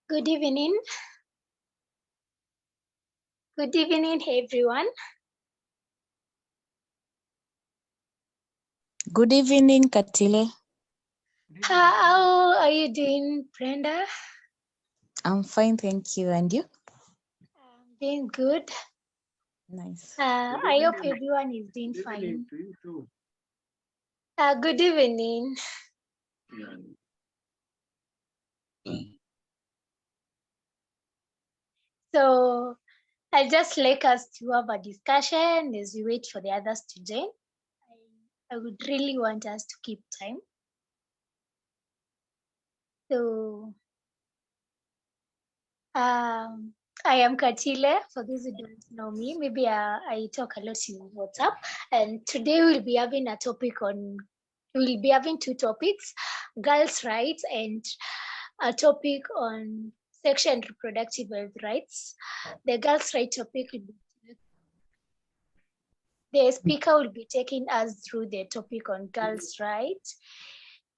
Good evening. Good evening, everyone. Good evening, Katile. How are you doing, Brenda? I'm fine, thank you. And you? I'm doing good. Nice. I hope everyone is doing fine. Good evening. So I'll just like us to have a discussion as we wait for the others to join. I would really want us to keep time. So I am Katile. For those who don't know me, maybe I talk a lot in WhatsApp. And today we'll be having two topics, girls' rights and a topic on sexual and reproductive health rights. The girls' rights topic will be, the speaker will be taking us through the topic on girls' rights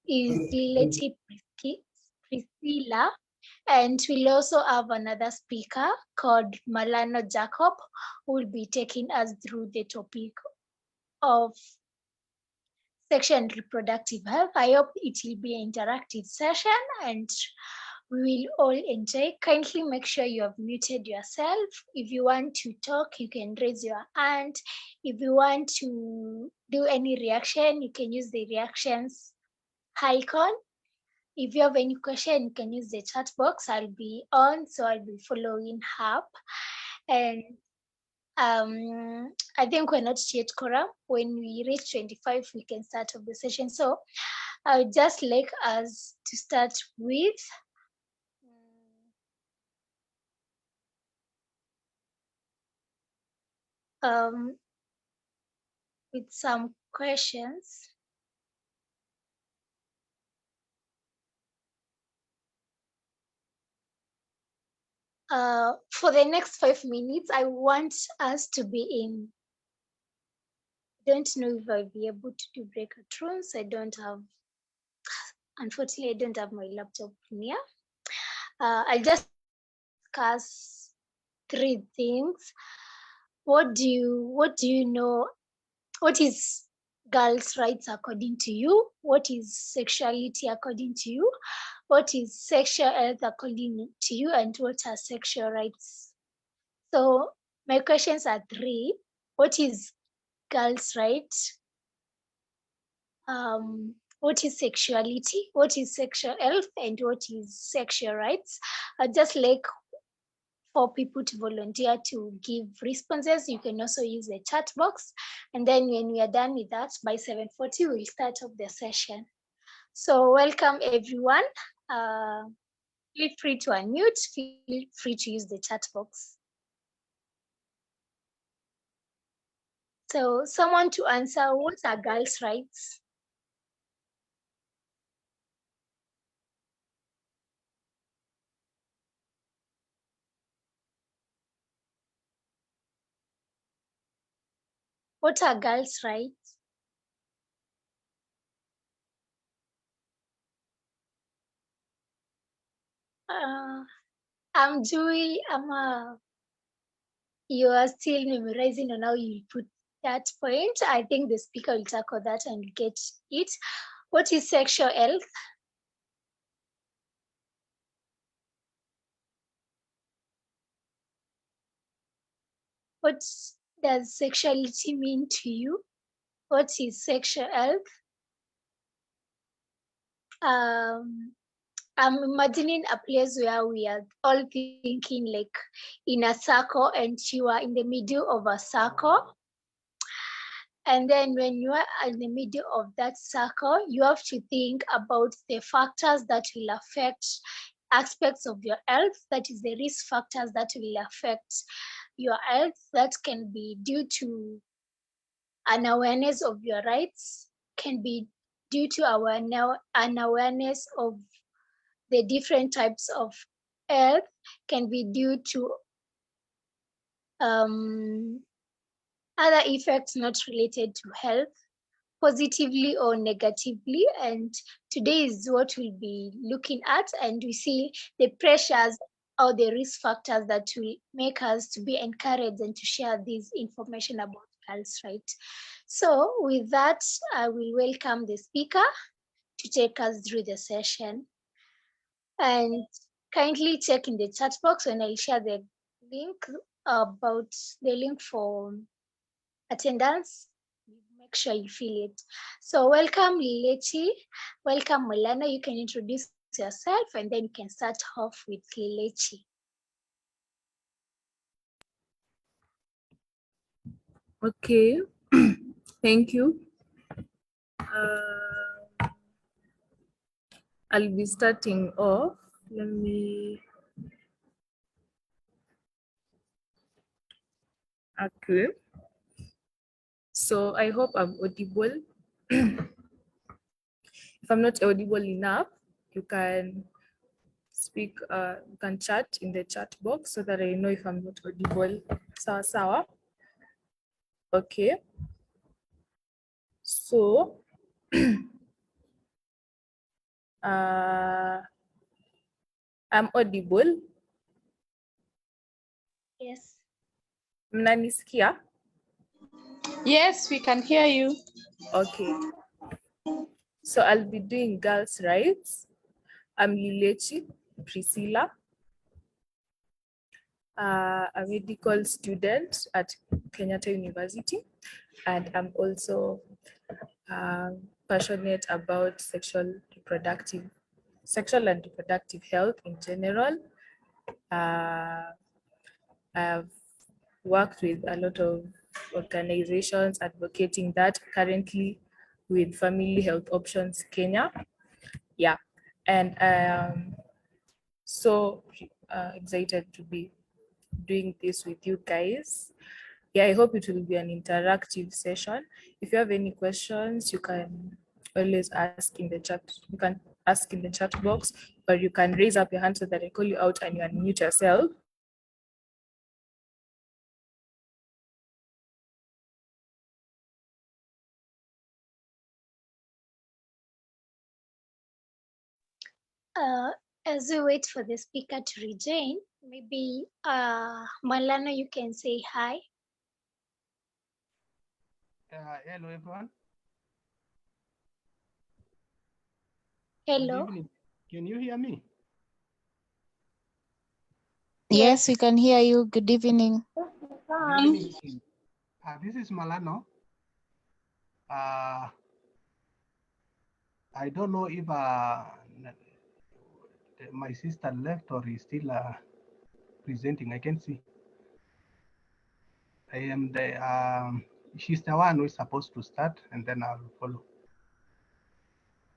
is Lady Priscilla. And we'll also have another speaker called Malano Jacob, who will be taking us through the topic of sexual and reproductive health. I hope it will be an interactive session and we will all enjoy. Kindly make sure you have muted yourself. If you want to talk, you can raise your hand. If you want to do any reaction, you can use the reactions icon. If you have any question, you can use the chat box. I'll be on, so I'll be following up. And I think we're not yet quorum. When we reach 25, we can start off the session. So I would just like us to start with some questions. For the next 5 minutes, I want us to be in. I don't know if I'll be able to do breakout rooms. Unfortunately, I don't have my laptop near. I'll just discuss 3 things. What do you know? What is girls' rights according to you? What is sexuality according to you? What is sexual health according to you? And what are sexual rights? So my questions are 3. What is girls' rights? What is sexuality? What is sexual health? And what is sexual rights? I'd just like for people to volunteer to give responses. You can also use the chat box. And then when we are done with that, by 7:40, we'll start off the session. So welcome everyone. Feel free to unmute, feel free to use the chat box. So someone to answer, what are girls' rights? What are girls' rights? I'm Joey. You are still memorizing on how you put that point. I think the speaker will tackle that and get it. What is sexual health? What does sexuality mean to you? What is sexual health? I'm imagining a place where we are all thinking like in a circle and you are in the middle of a circle. And then when you are in the middle of that circle, you have to think about the factors that will affect aspects of your health, that is the risk factors that will affect your health, that can be due to an awareness of your rights, can be due to an awareness of the different types of health, can be due to other effects not related to health, positively or negatively. And today is what we'll be looking at, and we see the pressures or the risk factors that will make us to be encouraged and to share this information about girls' right. So with that, I will welcome the speaker to take us through the session. And kindly check in the chat box when I share the link about the link for attendance. Make sure you fill it. So welcome Lilechi, welcome Molana. You can introduce yourself and then you can start off with Lilechi. Okay, thank you. I'll be starting off. Let me. Okay. So I hope I'm audible. If I'm not audible enough, you can speak, you can chat in the chat box so that I know if I'm not audible. Sawa sawa. Okay. So, I'm audible. Yes. Mnanisikia? Yes, we can hear you. Okay. So I'll be doing girls' rights. I'm Lilechi Priscilla, a medical student at Kenyatta University, and I'm also passionate about sexual and reproductive health in general. I've worked with a lot of organizations advocating that, currently with Family Health Options Kenya. Yeah, and so excited to be doing this with you guys. Yeah, I hope it will be an interactive session. If you have any questions, you can always ask in the chat. You can ask in the chat box, or you can raise up your hand so that I call you out and you unmute yourself. As we wait for the speaker to rejoin, maybe Malana, you can say hi. Hello, everyone. Hello. Good evening. Can you hear me? Yes, we can hear you. Good evening. Good evening. This is Malano. I don't know if my sister left or is still presenting. I can see. I am the she's the one who is supposed to start, and then I'll follow.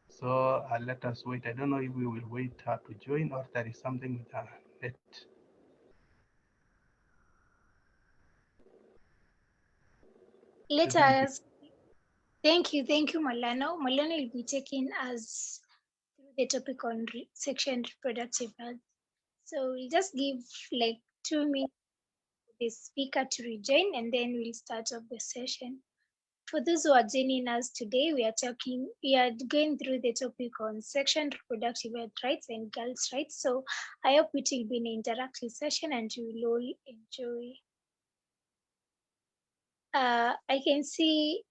So let us wait. I don't know if we will wait her to join or there is something with her net. Let us. Thank you, Malano. Malano will be taking us through the topic on sexual and reproductive health. So we'll just give like 2 minutes for the speaker to rejoin, and then we'll start off the session. For those who are joining us today, we are going through the topic on sexual and reproductive health rights and girls' rights. So I hope it will be an interactive session and you will all enjoy. I can see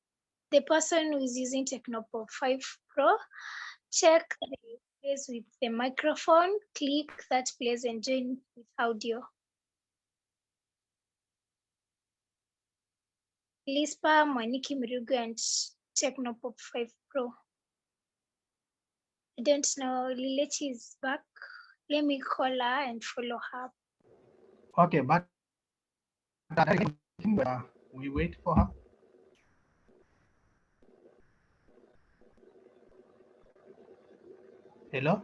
the person who is using Technopop 5 Pro, check the place with the microphone, click that place, and join with audio. Lispa, Mwaniki Mirugu, and Technopop 5 Pro. I don't know. Lilechi is back. Let me call her and follow her. Okay, but we wait for her. Hello?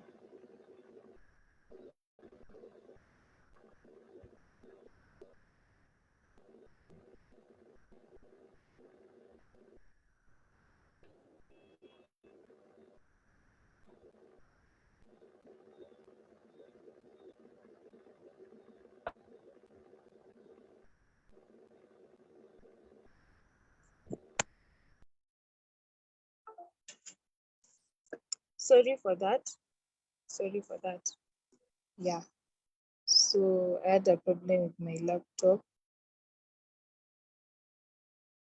Sorry for that. Yeah. So I had a problem with my laptop.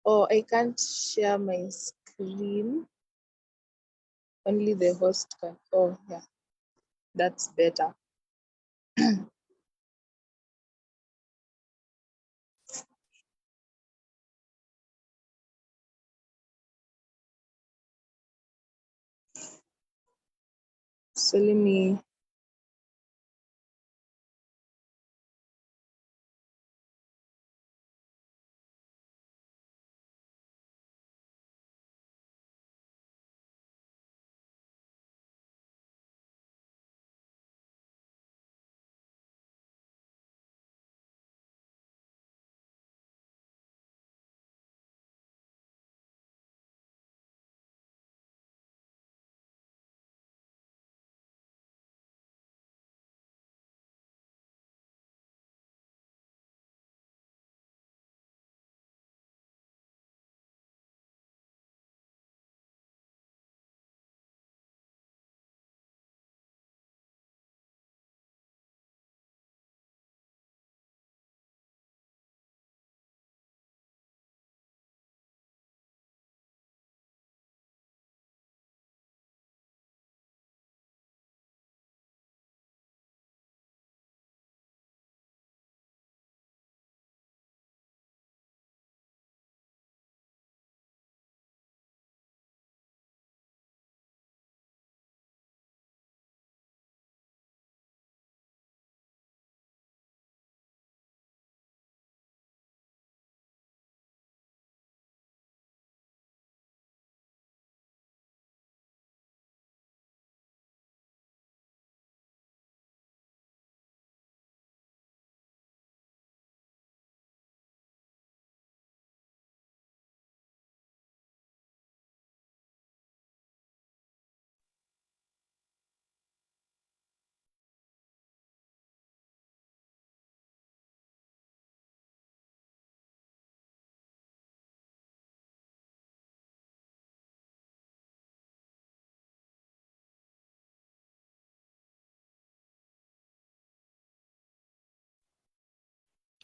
Oh, I can't share my screen. Only the host can. Oh, yeah. That's better. So let me.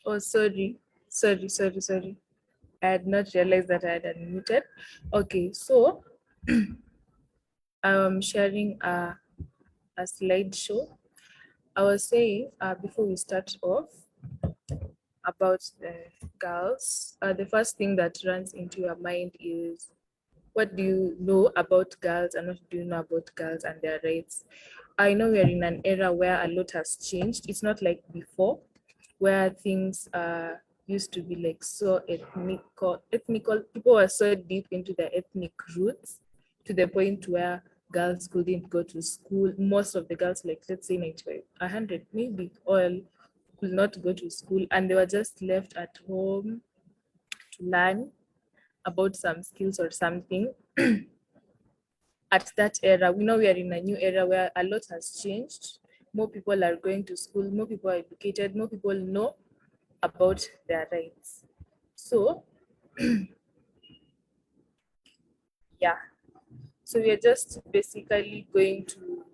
Oh, sorry. I had not realized that I had unmuted. Okay, so I'm sharing a slideshow. I was saying before we start off about the girls, the first thing that runs into your mind is what do you know about girls and what do you know about girls and their rights? I know we are in an era where a lot has changed. It's not like before, where things used to be like so ethnical. People were so deep into their ethnic roots to the point where girls couldn't go to school. Most of the girls, like let's say 95, 100, maybe all could not go to school, and they were just left at home to learn about some skills or something. At that era, we know we are in a new era where a lot has changed. More people are going to school, more people are educated, more people know about their rights. So, yeah. So we are just basically going to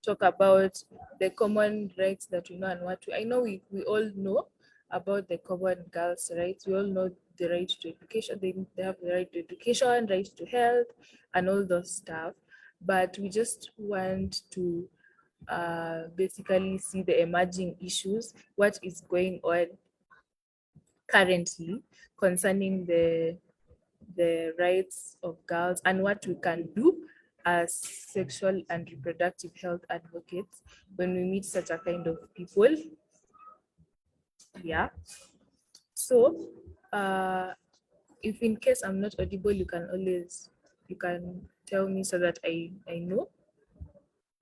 talk about the common rights that we know and what I know we all know about the common girls' rights. We all know the right to education. They have the right to education, right to health, and all those stuff. But we just want to basically see the emerging issues, what is going on currently concerning the rights of girls and what we can do as sexual and reproductive health advocates when we meet such a kind of people. Yeah. So if in case I'm not audible, you can tell me so that I know.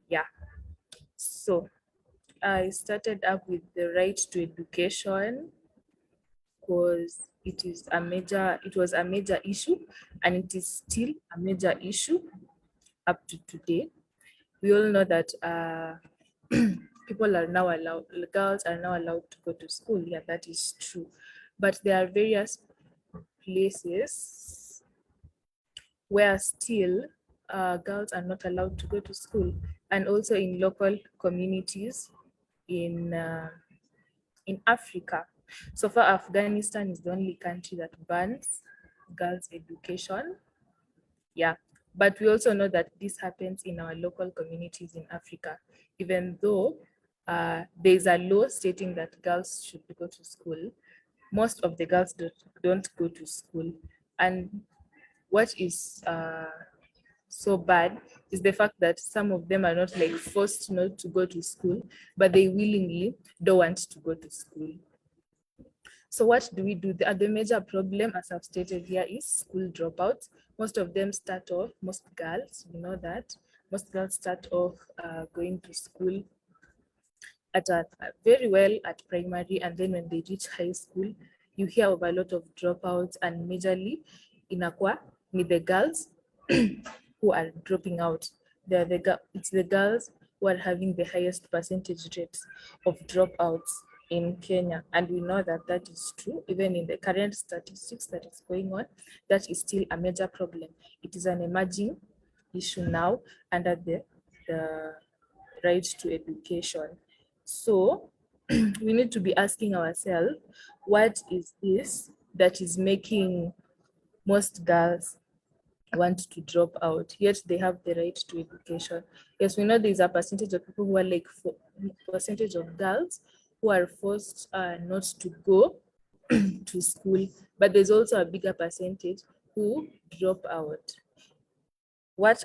Yeah. So I started up with the right to education because it was a major issue and it is still a major issue up to today. We all know that girls are now allowed to go to school. Yeah, that is true. But there are various places where still girls are not allowed to go to school, and also in local communities in Africa. So far, Afghanistan is the only country that bans girls' education. Yeah, but we also know that this happens in our local communities in Africa, even though there's a law stating that girls should go to school. Most of the girls don't go to school. And what is so bad is the fact that some of them are not like forced not to go to school, but they willingly don't want to go to school. So what do we do? The major problem, as I've stated here, is school dropouts. Most of them start off, most girls, we know that, most girls start off going to school at very well at primary, and then when they reach high school, you hear of a lot of dropouts, and majorly in Aqua, with the girls who are dropping out. It's the girls who are having the highest percentage rates of dropouts in Kenya, and we know that that is true. Even in the current statistics that is going on, that is still a major problem. It is an emerging issue now under the right to education. So we need to be asking ourselves, what is this that is making most girls want to drop out, yet they have the right to education? Yes, we know there's a percentage of people who are like percentage of girls who are forced not to go to school, but there's also a bigger percentage who drop out. What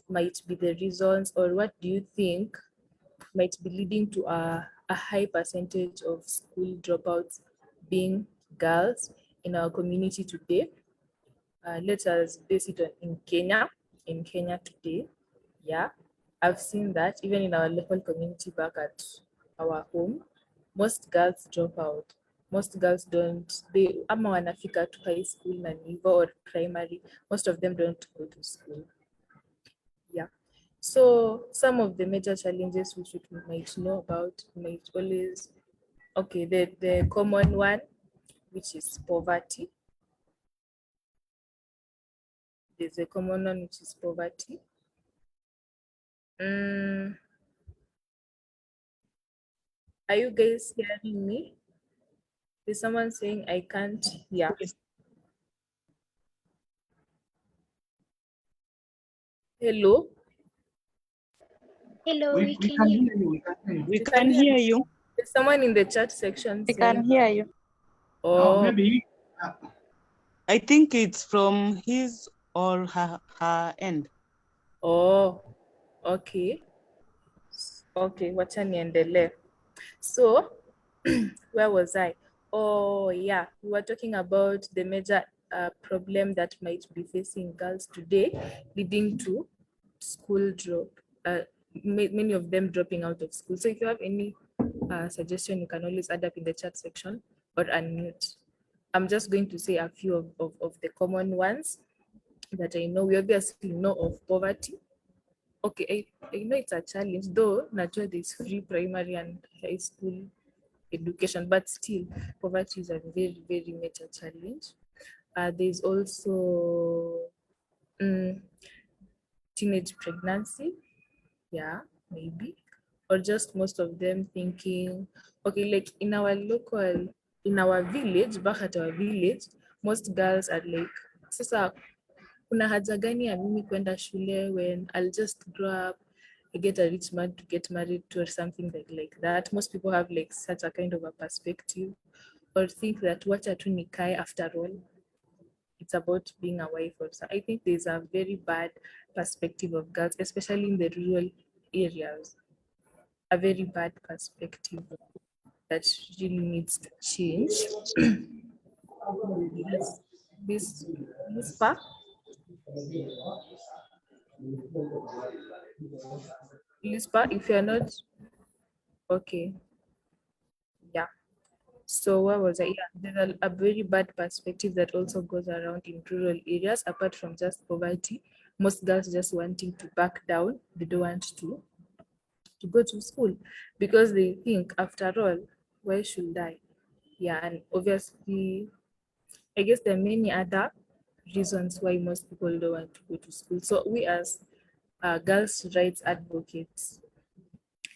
might be the reasons, or what do you think might be leading to a high percentage of school dropouts being girls in our community today? Let us base it on in Kenya today. Yeah, I've seen that even in our local community back at our home, most girls drop out. Most girls don't, ama wanafika to high school na nivo or primary, most of them don't go to school. Yeah. So some of the major challenges which we might know about might always, okay, the common one, which is poverty. There's a common one, which is poverty. Are you guys hearing me? Is someone saying I can't hear? Hello? Hello, we We can can hear hear you. you. We can hear you. We can hear you. There's someone in the chat section We saying, can hear you. Oh, oh, maybe. I think it's from his or her end. oh, okay. Okay, wacha niendelee. So, where was I? Oh, yeah, we were talking about the major problem that might be facing girls today, leading to school drop, many of them dropping out of school. So if you have any suggestion, you can always add up in the chat section or unmute. I'm just going to say a few of the common ones that I know. We obviously know of poverty. Okay, I know it's a challenge, though naturally there's free primary and high school education, but still poverty is a very, very major challenge. There's also teenage pregnancy, yeah, maybe, or just most of them thinking, okay, like in our village, back at our village, most girls are like, sasa kuna haja gani ya mimi kwenda shule when I'll just grow up get a rich man to get married to or something like that. Most people have like such a kind of a perspective, or think that wacha tu nikae after all. It's about being a wife or so. I think there's a very bad perspective of girls, especially in the rural areas. A very bad perspective that really needs to change. Yes. This part. Lispa, if you're not okay, yeah. So what was I? Yeah, there's a very bad perspective that also goes around in rural areas. Apart from just poverty, most girls just wanting to back down. They don't want to go to school because they think, after all, why should I? Yeah, and obviously, I guess there are many other reasons why most people don't want to go to school. So we as girls' rights advocates,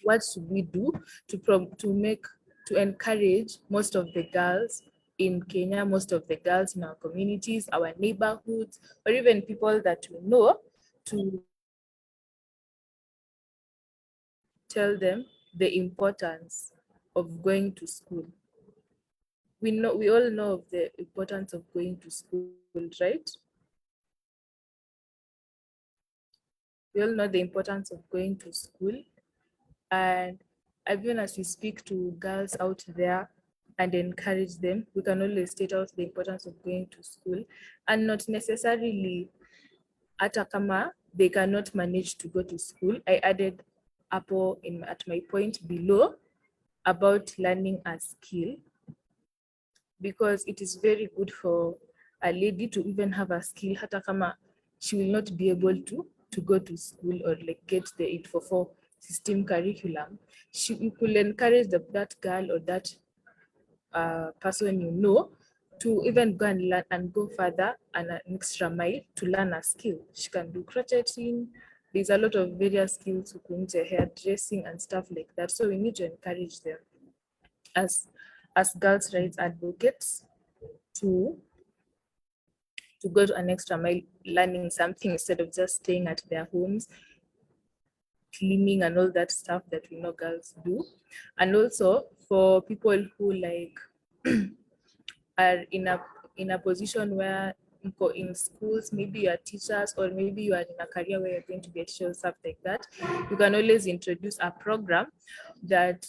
what should we do to encourage most of the girls in Kenya, most of the girls in our communities, our neighborhoods, or even people that we know, to tell them the importance of going to school? We all know of the importance of going to school, right? We all know the importance of going to school. And even as we speak to girls out there and encourage them, we can always state out the importance of going to school, and not necessarily hata kama they cannot manage to go to school. I added at my point below about learning a skill, because it is very good for a lady to even have a skill hata kama she will not be able to go to school or like get the 844 system curriculum. You could encourage that girl or that person you know to even go and learn and go further and an extra mile to learn a skill. She can do crocheting. There's a lot of various skills, hairdressing and stuff like that. So we need to encourage them as girls' rights advocates to go to an extra mile learning something instead of just staying at their homes, cleaning and all that stuff that we know girls do. And also for people who like are in a position where in schools, maybe you are teachers or maybe you are in a career where you're going to be a teacher or stuff like that, you can always introduce a program that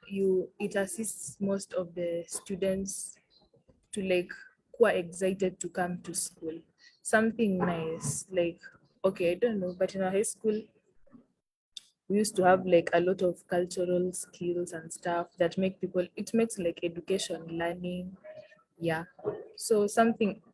it assists most of the students to like who are excited to come to school. Something nice, like, okay, I don't know, but in our high school we used to have like a lot of cultural skills and stuff that it makes like education learning. Yeah. So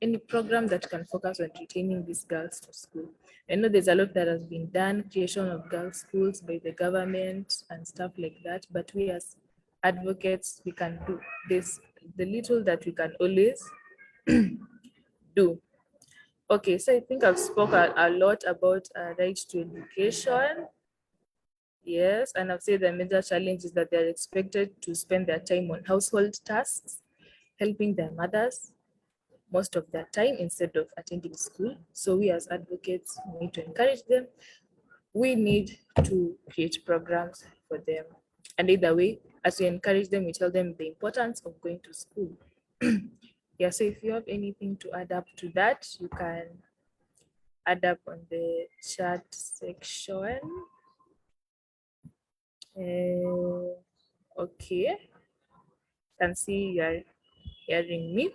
any program that can focus on retaining these girls to school. I know there's a lot that has been done, creation of girls' schools by the government and stuff like that. But we as advocates, we can do this, the little that we can always do. Okay, so I think I've spoken a lot about right to education. Yes, and I've said the major challenge is that they're expected to spend their time on household tasks, helping their mothers most of their time instead of attending school. So we as advocates need to encourage them. We need to create programs for them. And either way, as we encourage them, we tell them the importance of going to school. Yeah, so if you have anything to add up to that, you can add up on the chat section. Okay, can see you are hearing me.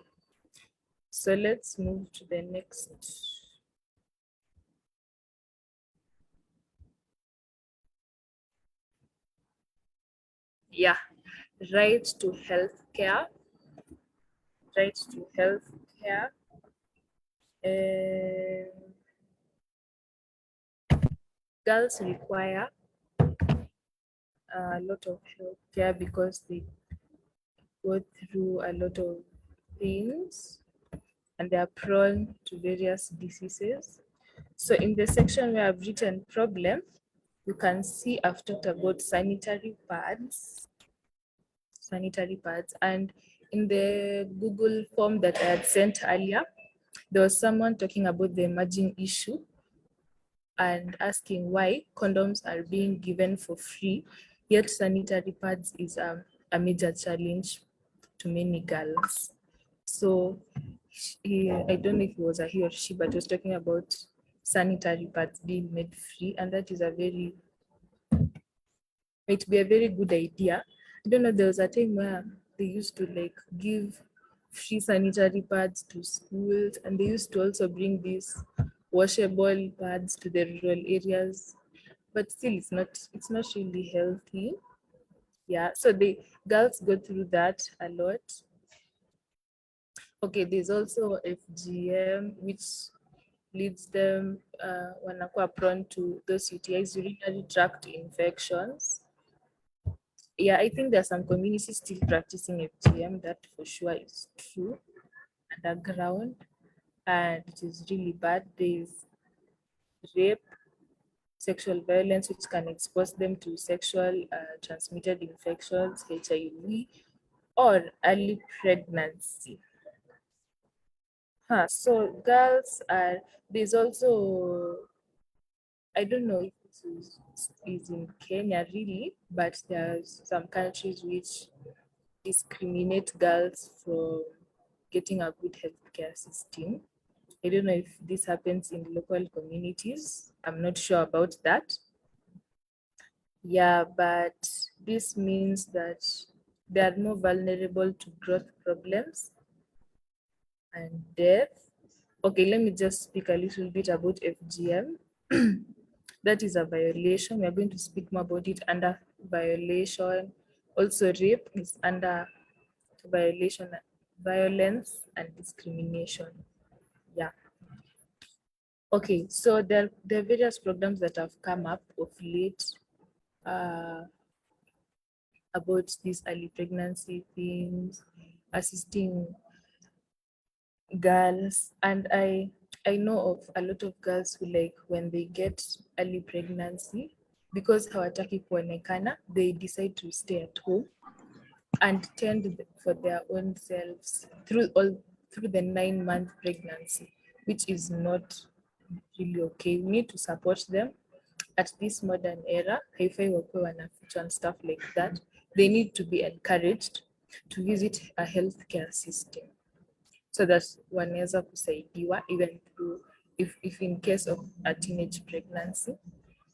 So let's move to the next. Yeah, right to health care. Right to health care. Girls require a lot of health care because they go through a lot of things and they are prone to various diseases. So in the section where I've written problem, you can see I've talked about sanitary pads, and in the Google form that I had sent earlier, there was someone talking about the emerging issue and asking why condoms are being given for free, yet sanitary pads is a major challenge to many girls. So I don't know if it was a he or she, but was talking about sanitary pads being made free, and that is might be a very good idea. I don't know, there was a time where they used to like give free sanitary pads to schools, and they used to also bring these washable pads to the rural areas. But still it's not really healthy. Yeah. So the girls go through that a lot. Okay, there's also FGM, which leads them wanakuwa prone to those UTIs, urinary tract infections. Yeah, I think there are some communities still practicing FGM. That for sure is true underground, and it is really bad. There's rape, sexual violence, which can expose them to sexual transmitted infections, HIV, or early pregnancy. So girls are, there's also, I don't know if it is in Kenya really, but there's some countries which discriminate girls from getting a good healthcare system. I don't know if this happens in local communities. I'm not sure about that. Yeah, but this means that they are more vulnerable to growth problems and death. Okay, let me just speak a little bit about FGM. That is a violation. We are going to speak more about it under violation. Also, rape is under violation, violence and discrimination. Yeah. Okay, so there are various programs that have come up of late uh, about these early pregnancy things, assisting girls, and I know of a lot of girls who, like, when they get early pregnancy, because hawataki kuonekana, they decide to stay at home and tend for their own selves through the 9-month pregnancy, which is not really okay. We need to support them at this modern era. Haifai wakuwe wanafichwa and stuff like that. They need to be encouraged to visit a healthcare system so that wanaweza kusaidiwa even through if in case of a teenage pregnancy,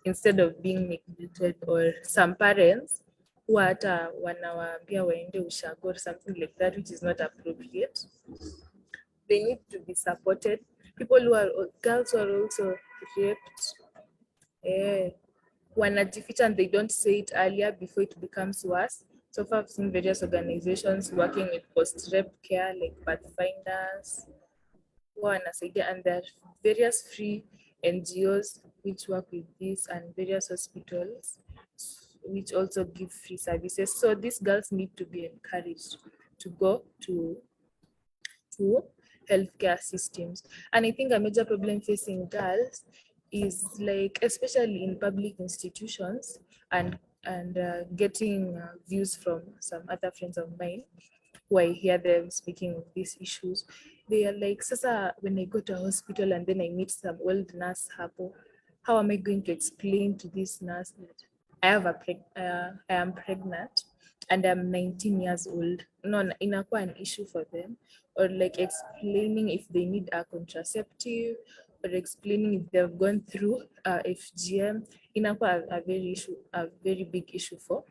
instead of being neglected, or some parents who hata wanawaambia waende ushago or something like that, which is not appropriate. They need to be supported. People who are girls who are also raped, wanajificha and they don't say it earlier before it becomes worse. So far, I've seen various organizations working with post-rape care, like Pathfinders, wanasaidia, and there are various free NGOs which work with this, and various hospitals which also give free services. So these girls need to be encouraged to go to healthcare systems. And I think a major problem facing girls is, like, especially in public institutions, and getting views from some other friends of mine who I hear them speaking of these issues. They are like, Sasa, when I go to a hospital and then I meet some old nurse hapo, how am I going to explain to this nurse that I am pregnant and I'm 19 years old? No, inakuwa an issue for them. Or like explaining if they need a contraceptive, or explaining if they've gone through FGM, inakuwa a very big issue for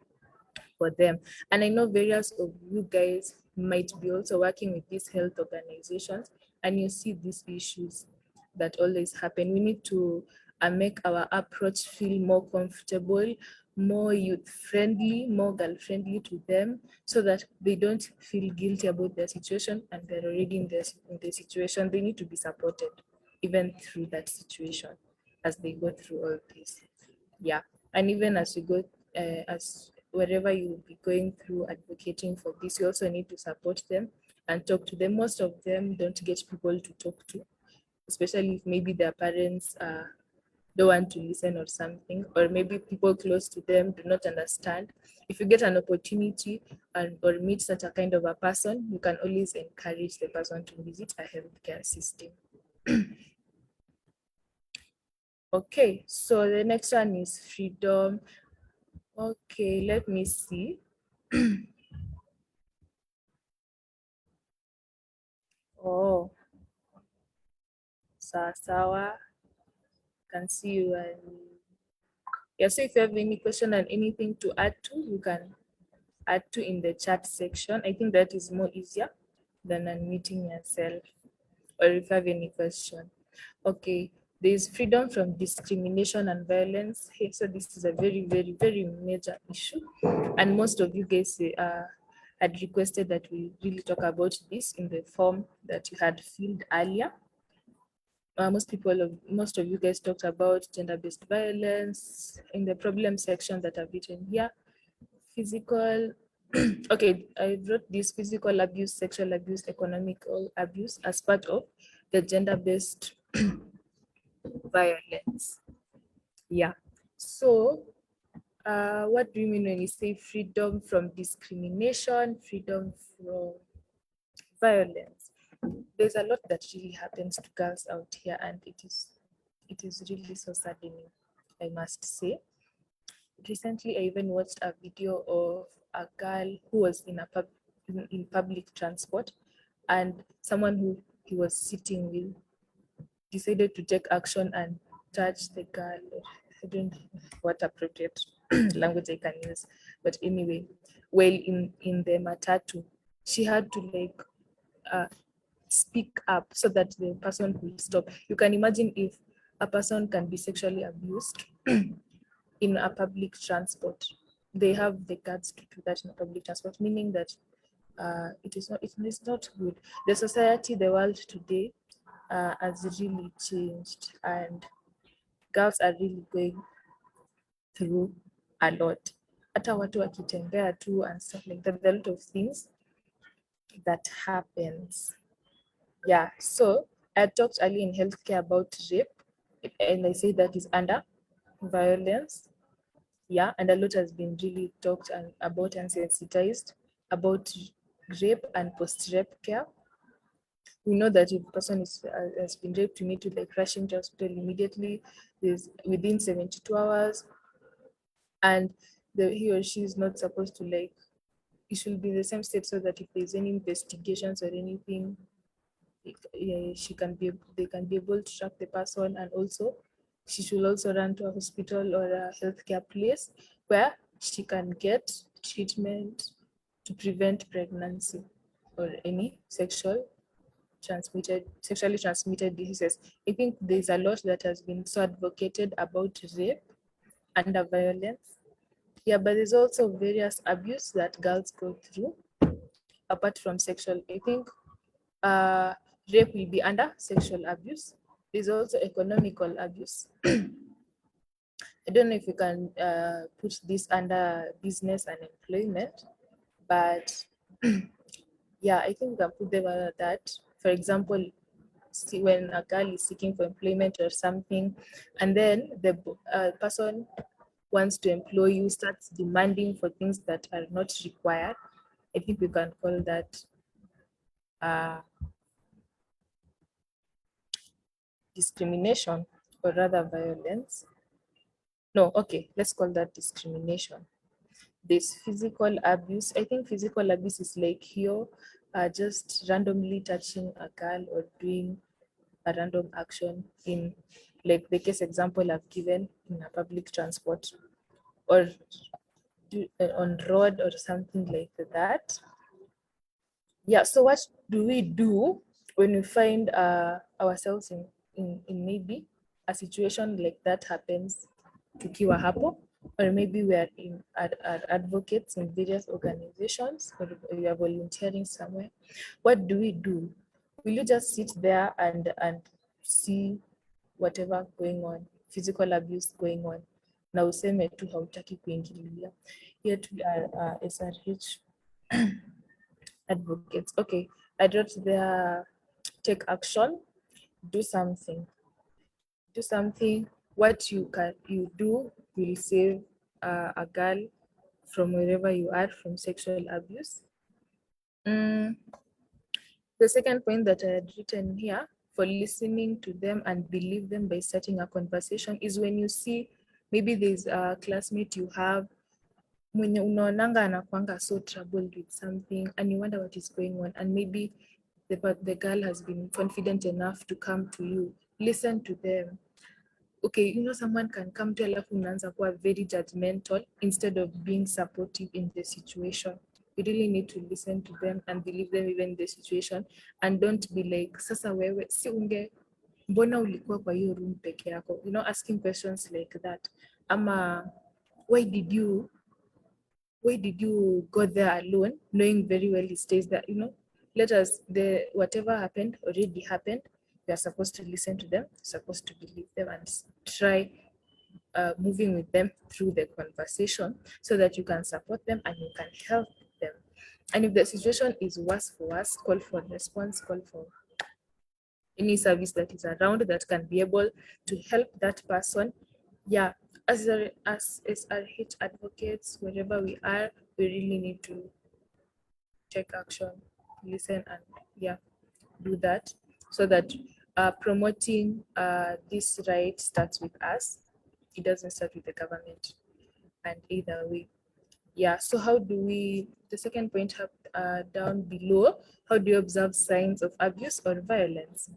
them. And I know various of you guys might be also working with these health organizations, and you see these issues that always happen. We need to make our approach feel more comfortable, more youth friendly, more girl friendly to them, so that they don't feel guilty about their situation, and they're already in their situation. They need to be supported even through that situation as they go through all this. Yeah. And even as you go, as wherever you will be going through advocating for this, you also need to support them and talk to them. Most of them don't get people to talk to, especially if maybe their parents don't want to listen or something, or maybe people close to them do not understand. If you get an opportunity or meet such a kind of a person, you can always encourage the person to visit a healthcare system. Okay, so the next one is freedom. Okay, let me see. Oh, sawa. Can see you. And yeah, so if you have any question and anything to add to, you can add to in the chat section. I think that is more easier than unmuting yourself. Or if you have any question. Okay, there is freedom from discrimination and violence. Hey, so this is a very, very, very major issue. And most of you guys had requested that we really talk about this in the form that you had filled earlier. Most of you guys talked about gender-based violence in the problem section that I've written here. Physical, okay, I wrote this physical abuse, sexual abuse, economical abuse as part of the gender-based violence. Yeah. So, what do you mean when you say freedom from discrimination, freedom from violence? There's a lot that really happens to girls out here, and it is really so saddening, I must say. Recently, I even watched a video of a girl who was in public transport, and someone who he was sitting with decided to take action and touch the girl. I don't know what appropriate language I can use, but anyway, while in the matatu, she had to like speak up so that the person could stop. You can imagine if a person can be sexually abused in a public transport. They have the guts to do that in a public transport, meaning that it is not good. The society, the world today has really changed, and girls are really going through a lot. Hata watu wakitembea tu and stuff like that. There are a lot of things that happens. Yeah, so I talked earlier in healthcare about rape, and I say that is under violence. Yeah, and a lot has been really talked about and sensitized about rape and post-rape care. We know that if a person has been raped, you need to like rush him to hospital immediately. There's within 72 hours, and he or she is not supposed to like. It should be the same state so that if there's any investigations or anything, she can be they can be able to track the person, and also she should also run to a hospital or a healthcare place where she can get treatment to prevent pregnancy or any sexually transmitted diseases. I think there's a lot that has been so advocated about rape under violence. Yeah, but there's also various abuse that girls go through apart from sexual. I think uh, rape will be under sexual abuse. There's also economical abuse. I don't know if you can put this under business and employment, but yeah, I think we can put them under that. For example, see when a girl is seeking for employment or something, and then the person wants to employ you, starts demanding for things that are not required. I think we can call that uh, discrimination, or rather violence. No, okay, let's call that discrimination. There's physical abuse. I think physical abuse is like you just randomly touching a girl or doing a random action in, like the case example I've given, in a public transport or on road or something like that. Yeah, so what do we do when we find ourselves in maybe a situation like that happens tukiwa hapo, or maybe we are are advocates in various organizations, or we are volunteering somewhere? What do we do? Will you just sit there and see whatever going on, physical abuse going on, na useme tu hautaki kuingililia? Yet we are SRH advocates. Okay, I wrote there, take action, do something. Do something. What you do will save a girl from wherever you are from sexual abuse. The second point that I had written here, for listening to them and believe them by starting a conversation is when you see maybe there's a classmate you have mwenye unaonanga anakuanga so troubled with something and you wonder what is going on, and maybe the girl has been confident enough to come to you. Listen to them. Okay, someone can come to alafu unaanza kuwa very judgmental instead of being supportive in the situation. You really need to listen to them and believe them even in the situation, and don't be like, sasa wewe si mbona ulikuwa kwa hiyo room peke yako, asking questions like that. Ama why did you go there alone, knowing very well he stays there? Whatever happened already happened. You are supposed to listen to them, supposed to believe them, and try moving with them through the conversation so that you can support them and you can help them. And if the situation is worse for us, call for response, call for any service that is around that can be able to help that person. Yeah, as SRH advocates, wherever we are, we really need to take action, listen, and do that so that promoting this right starts with us. It doesn't start with the government. And either way, so how do we, the second point down below, how do you observe signs of abuse or violence?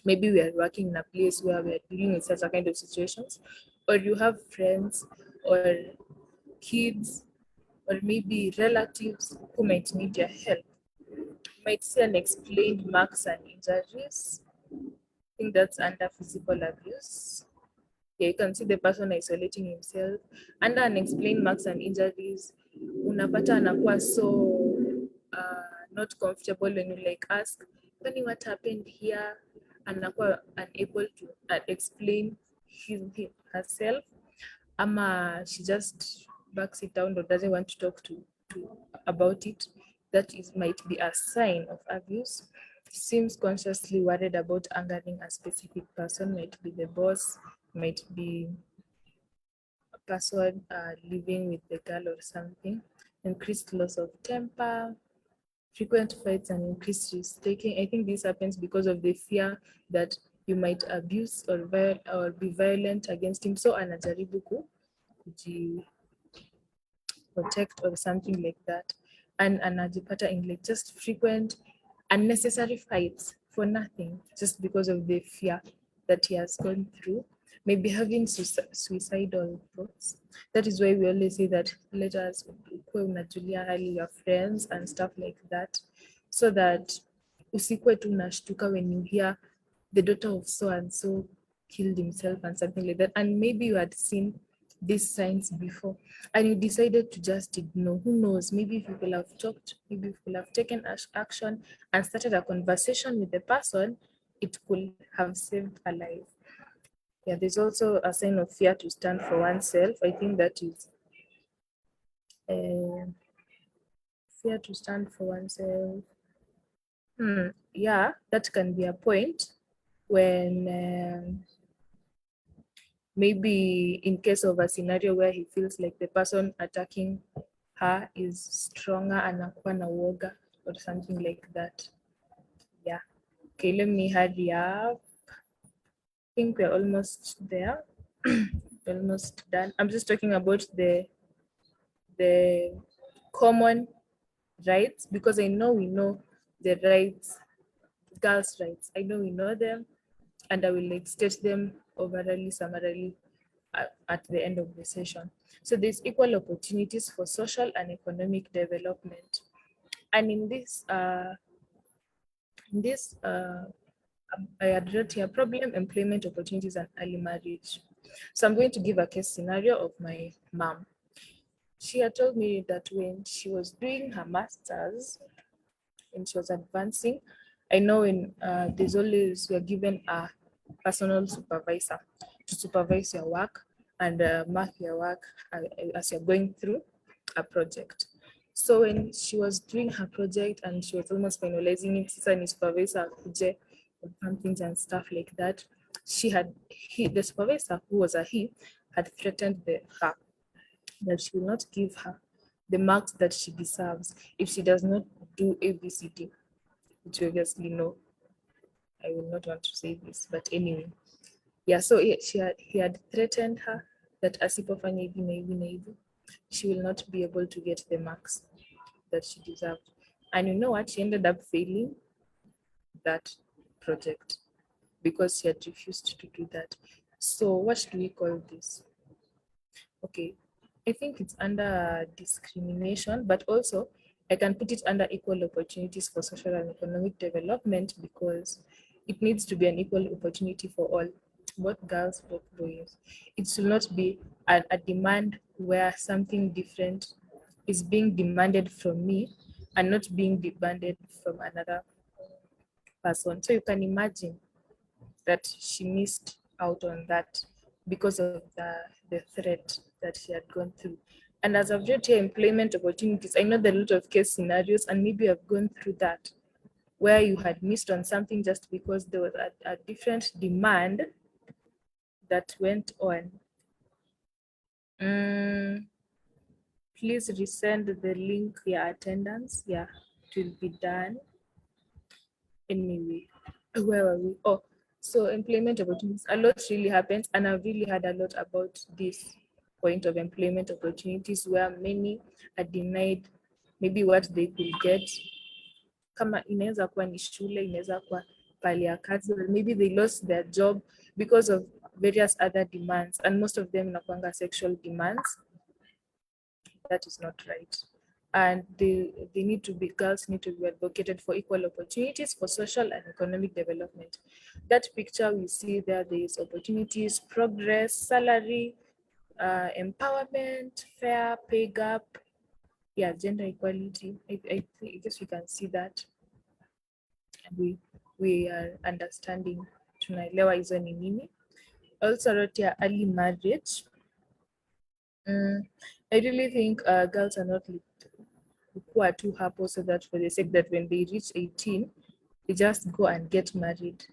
Maybe we are working in a place where we are dealing with such a kind of situations, or you have friends or kids or maybe relatives who might need your help. You might see unexplained marks and injuries. I think that's under physical abuse. Yeah, you can see the person isolating himself under unexplained marks and injuries. Unapata anakuwa so not comfortable when you like ask, "Funny, what happened here?" Anakuwa unable to explain herself. Ama she just backs it down or doesn't want to talk to about it. That might be a sign of abuse. Seems consciously worried about angering a specific person, might be the boss, might be a person living with the girl or something. Increased loss of temper, frequent fights, and increased risk taking. I think this happens because of the fear that you might abuse or be violent against him. So anajaribu kuji protect or something like that, and anajipata in like just frequent unnecessary fights for nothing, just because of the fear that he has gone through, maybe having suicidal thoughts. That is why we always say that let us unajulia hali your friends and stuff like that, so that usikwe tu unashtuka when you hear the daughter of so and so killed himself and something like that, and maybe you had seen these signs before and you decided to just ignore. Who knows, maybe if people have talked, maybe if people have taken action and started a conversation with the person, it could have saved a life. Yeah, there's also a sign of fear to stand for oneself. I think that is fear to stand for oneself. Yeah, that can be a point when maybe in case of a scenario where he feels like the person attacking her is stronger, anakuwa na uoga or something like that. Yeah. Okay, let me hurry up. I think we're almost there. Almost done. I'm just talking about the common rights, because I know we know the rights, girls' rights. I know we know them, and I will like state them overally, summarily at the end of the session. So there's equal opportunities for social and economic development. And in this, I had wrote here problem, employment opportunities, and early marriage. So I'm going to give a case scenario of my mom. She had told me that when she was doing her master's and she was advancing, I know when there's always, you're given a personal supervisor to supervise your work and mark your work as you're going through a project. So when she was doing her project and she was almost finalizing it, the supervisor kuje confirm things and stuff like that, the supervisor, who was a he, had threatened her that she will not give her the marks that she deserves if she does not do ABCD, which you obviously know. I will not want to say this, but anyway. Yeah, so he had threatened her that asipofanya hivi na hivi na hivi, she will not be able to get the marks that she deserved. And you know what? She ended up failing that project because she had refused to do that. So what do we call this? Okay, I think it's under discrimination, but also I can put it under equal opportunities for social and economic development because it needs to be an equal opportunity for all, both girls, both boys. It should not be a demand where something different is being demanded from me and not being demanded from another person. So you can imagine that she missed out on that because of the threat that she had gone through. And as I've read here, employment opportunities, I know there are a lot of case scenarios, and maybe I've gone through that where you had missed on something just because there was a different demand that went on. Please resend the link, your attendance. Yeah, it will be done. Anyway, where were we? Oh, so employment opportunities. A lot really happens, and I've really heard a lot about this point of employment opportunities where many are denied maybe what they could get. Kama inaweza kuwa ni shule, inaweza kuwa pali ya kazi, or maybe they lost their job because of various other demands, and most of them nakwanga sexual demands. That is not right. And they need to be, girls need to be advocated for equal opportunities for social and economic development. That picture we see there is opportunities, progress, salary, empowerment, fair pay gap, yeah, gender equality. I guess we can see that. And we are understanding, tunaelewa hizo ni nini. Also wrote here early marriage. I really think girls are not who are too happy so that for the sake that when they reach 18, they just go and get married.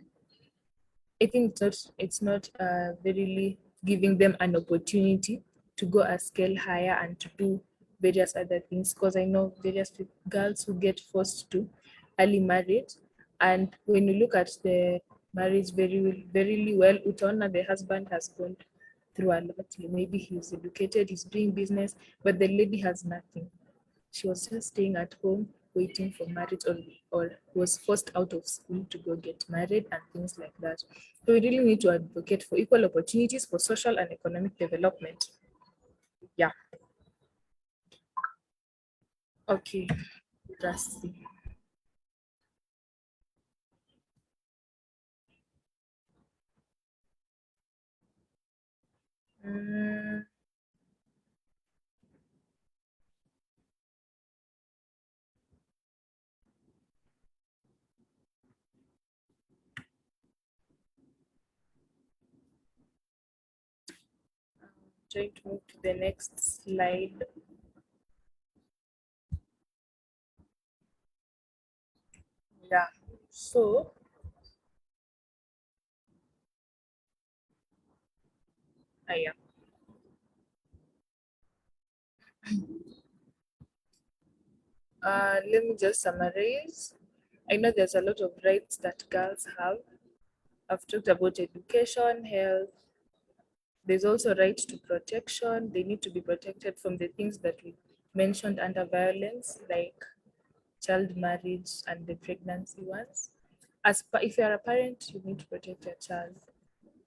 I think it's not really giving them an opportunity to go a scale higher and to do various other things, because I know various girls who get forced to early marriage, and when you look at the marriage very well, utaona the husband has gone through a lot. Maybe he's educated, he's doing business, but the lady has nothing. She was just staying at home waiting for marriage, or was forced out of school to go get married and things like that. So we really need to advocate for equal opportunities for social and economic development. Yeah. Okay. Let's see. Trying to move to the next slide. Yeah. So yeah. Let me just summarize. I know there's a lot of rights that girls have. I've talked about education, health. There's also right to protection. They need to be protected from the things that we mentioned under violence, like child marriage and the pregnancy ones. If you're a parent, you need to protect your child.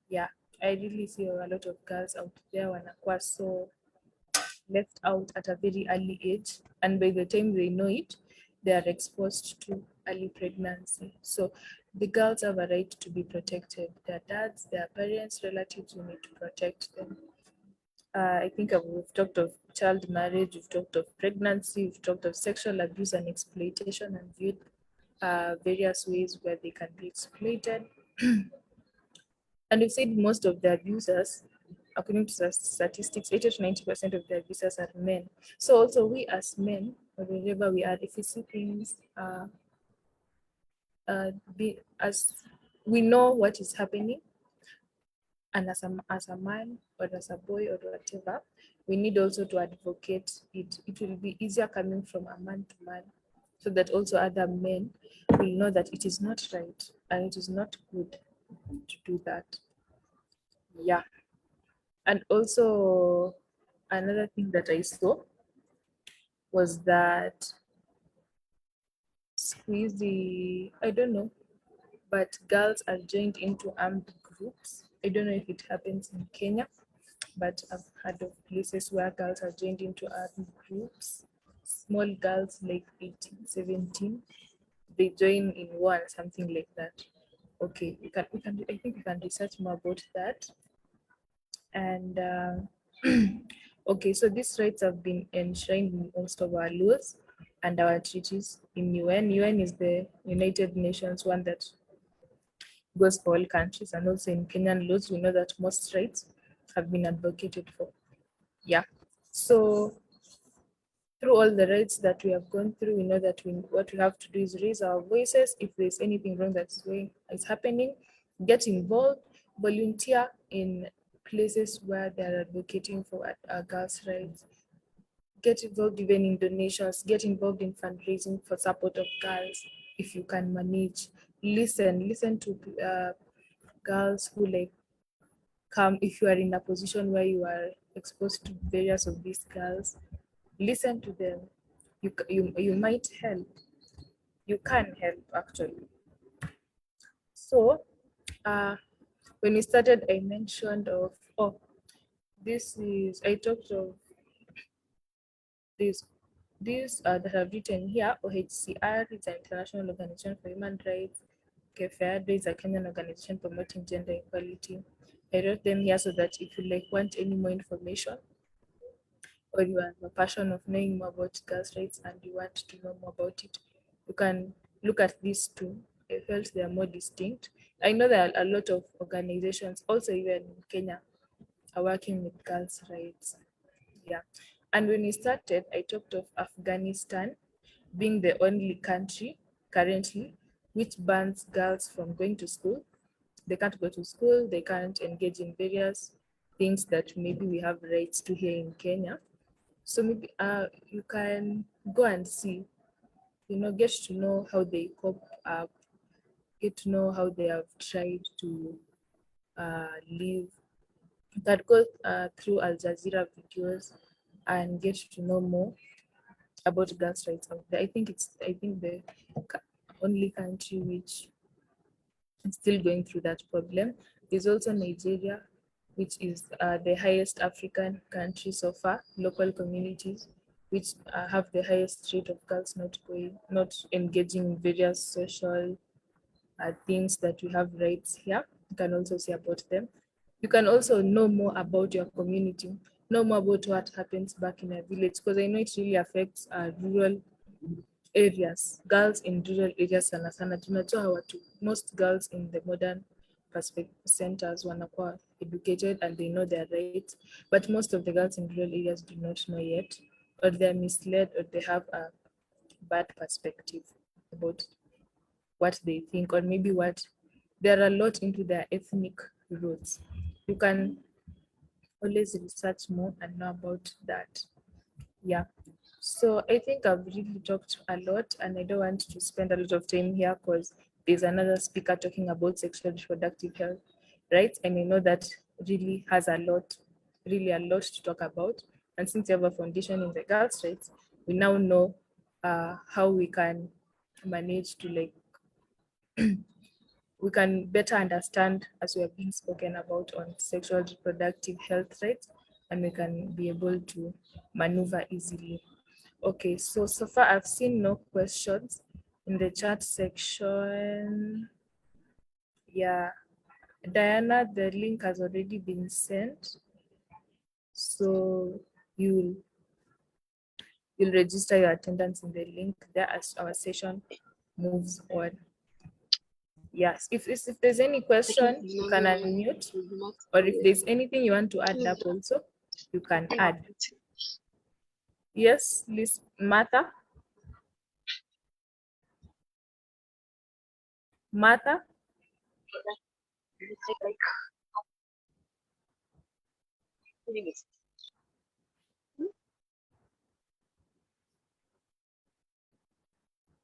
Yeah, I really see a lot of girls out there wanakuwa so left out at a very early age, and by the time they know it, they are exposed to early pregnancy. So the girls have a right to be protected. Their dads, their parents, relatives, we need to protect them. I think we've talked of child marriage, we've talked of pregnancy, we've talked of sexual abuse and exploitation, and viewed various ways where they can be exploited. And we've said most of the abusers, according to the statistics, 80 to 90% of the abusers are men. So also we as men, or wherever we are, if we see things, as we know what is happening, and as a man or as a boy or whatever, we need also to advocate it. It will be easier coming from a man to man, so that also other men will know that it is not right. and it is not good to do that. Yeah. And also another thing that I saw was that squeezy, I don't know, but girls are joined into armed groups. I don't know if it happens in Kenya, but I've heard of places where girls are joined into armed groups. Small girls like 18, 17, they join in one, something like that. Okay, I think we can research more about that. And okay, so these rights have been enshrined in most of our laws and our treaties in UN. UN is the United Nations one that goes for all countries, and also in Kenyan laws, we know that most rights have been advocated for. Yeah. So through all the rights that we have gone through, we know that what we have to do is raise our voices. If there's anything wrong is happening, get involved, volunteer in places where they're advocating for girls' rights. Get involved even in donations, get involved in fundraising for support of girls if you can manage. Listen to girls who like come if you are in a position where you are exposed to various of these girls. Listen to them. You might help. You can help actually. So when we started, I mentioned of I talked of this that I've written here. OHCR is an international organization for human rights. KFAD is a Kenyan organization promoting gender equality. I wrote them here so that if you like want any more information, or you have a passion of knowing more about girls' rights and you want to know more about it, you can look at these two. I felt they are more distinct. I know there are a lot of organizations, also even in Kenya, are working with girls' rights. Yeah. And when we started, I talked of Afghanistan being the only country currently which bans girls from going to school. They can't go to school, they can't engage in various things that maybe we have rights to here in Kenya. So maybe you can go and see, get to know how they cope up, get to know how they have tried to live. You can go through Al Jazeera videos and get to know more about girls' rights out there. I think the only country which is still going through that problem. There's also Nigeria, which is the highest African country so far. Local communities, which have the highest rate of girls not engaging in various social things that we have rights here. You can also see about them. You can also know more about your community, know more about what happens back in a village, because I know it really affects rural areas, girls in rural areas sana sana. Tunajua watu, most girls in the modern perspective centers wanakuwa educated and they know their rights, but most of the girls in rural areas do not know yet, or they're misled, or they have a bad perspective about what they think, or maybe what they're a lot into their ethnic roots. You can always research more and know about that. Yeah. So I think I've really talked a lot and I don't want to spend a lot of time here because there's another speaker talking about sexual reproductive health, right? And I know that really has really a lot to talk about. And since you have a foundation in the girls' rights, we now know how we can manage to we can better understand as we are being spoken about on sexual reproductive health rights, and we can be able to maneuver easily. Okay, so far I've seen no questions in the chat section. Yeah, Diana, the link has already been sent, so you'll register your attendance in the link there as our session moves on. Yes, if there's any question, you can unmute, or if there's anything you want to add up also, you can add. Yes, Liz, Martha? Martha?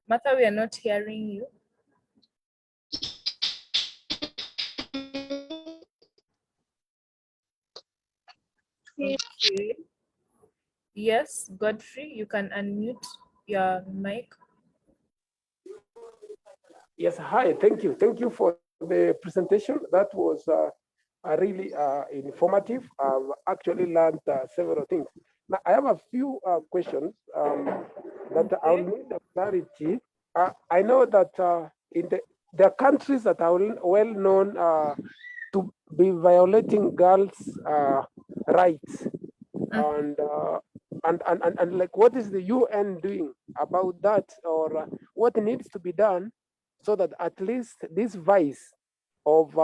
Martha, we are not hearing you. Yes, Godfrey, you can unmute your mic. Yes, hi, thank you. Thank you for the presentation. That was really informative. I've actually learned several things. Now, I have a few questions that I'll need clarity. I know that in there are countries that are well known to be violating girls' rights, and, and like, what is the UN doing about that, or what needs to be done so that at least this vice of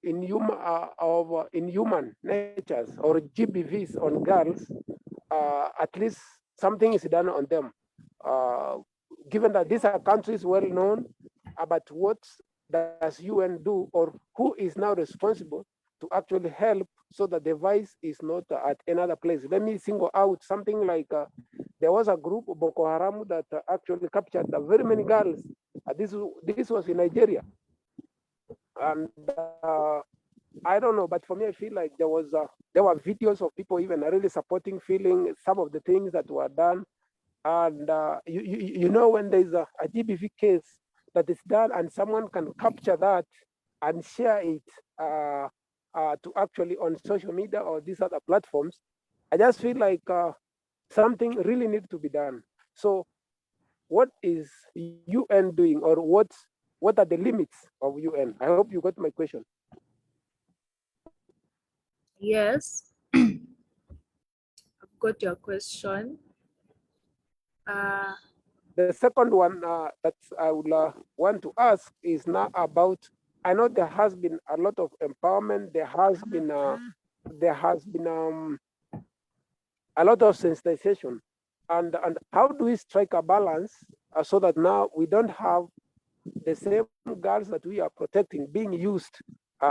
inhuman natures or GBVs on girls, at least something is done on them. Uh, Given that these are countries well known, but what does UN do, or who is now responsible to actually help so that the vice is not at another place? Let me single out something like there was a group, Boko Haram, that actually captured very many girls. This was in Nigeria, and I don't know, but for me, I feel like there were videos of people even really supporting, feeling some of the things that were done. And you know, when there's a GBV case that is done and someone can capture that and share it to actually on social media or these other platforms, I just feel like something really needs to be done. So what is UN doing, or what are the limits of UN? I hope you got my question. Yes, I've got your question. The second one that I would want to ask is now about. I know there has been a lot of empowerment. There has been a lot of sensitization, and how do we strike a balance so that now we don't have the same girls that we are protecting being used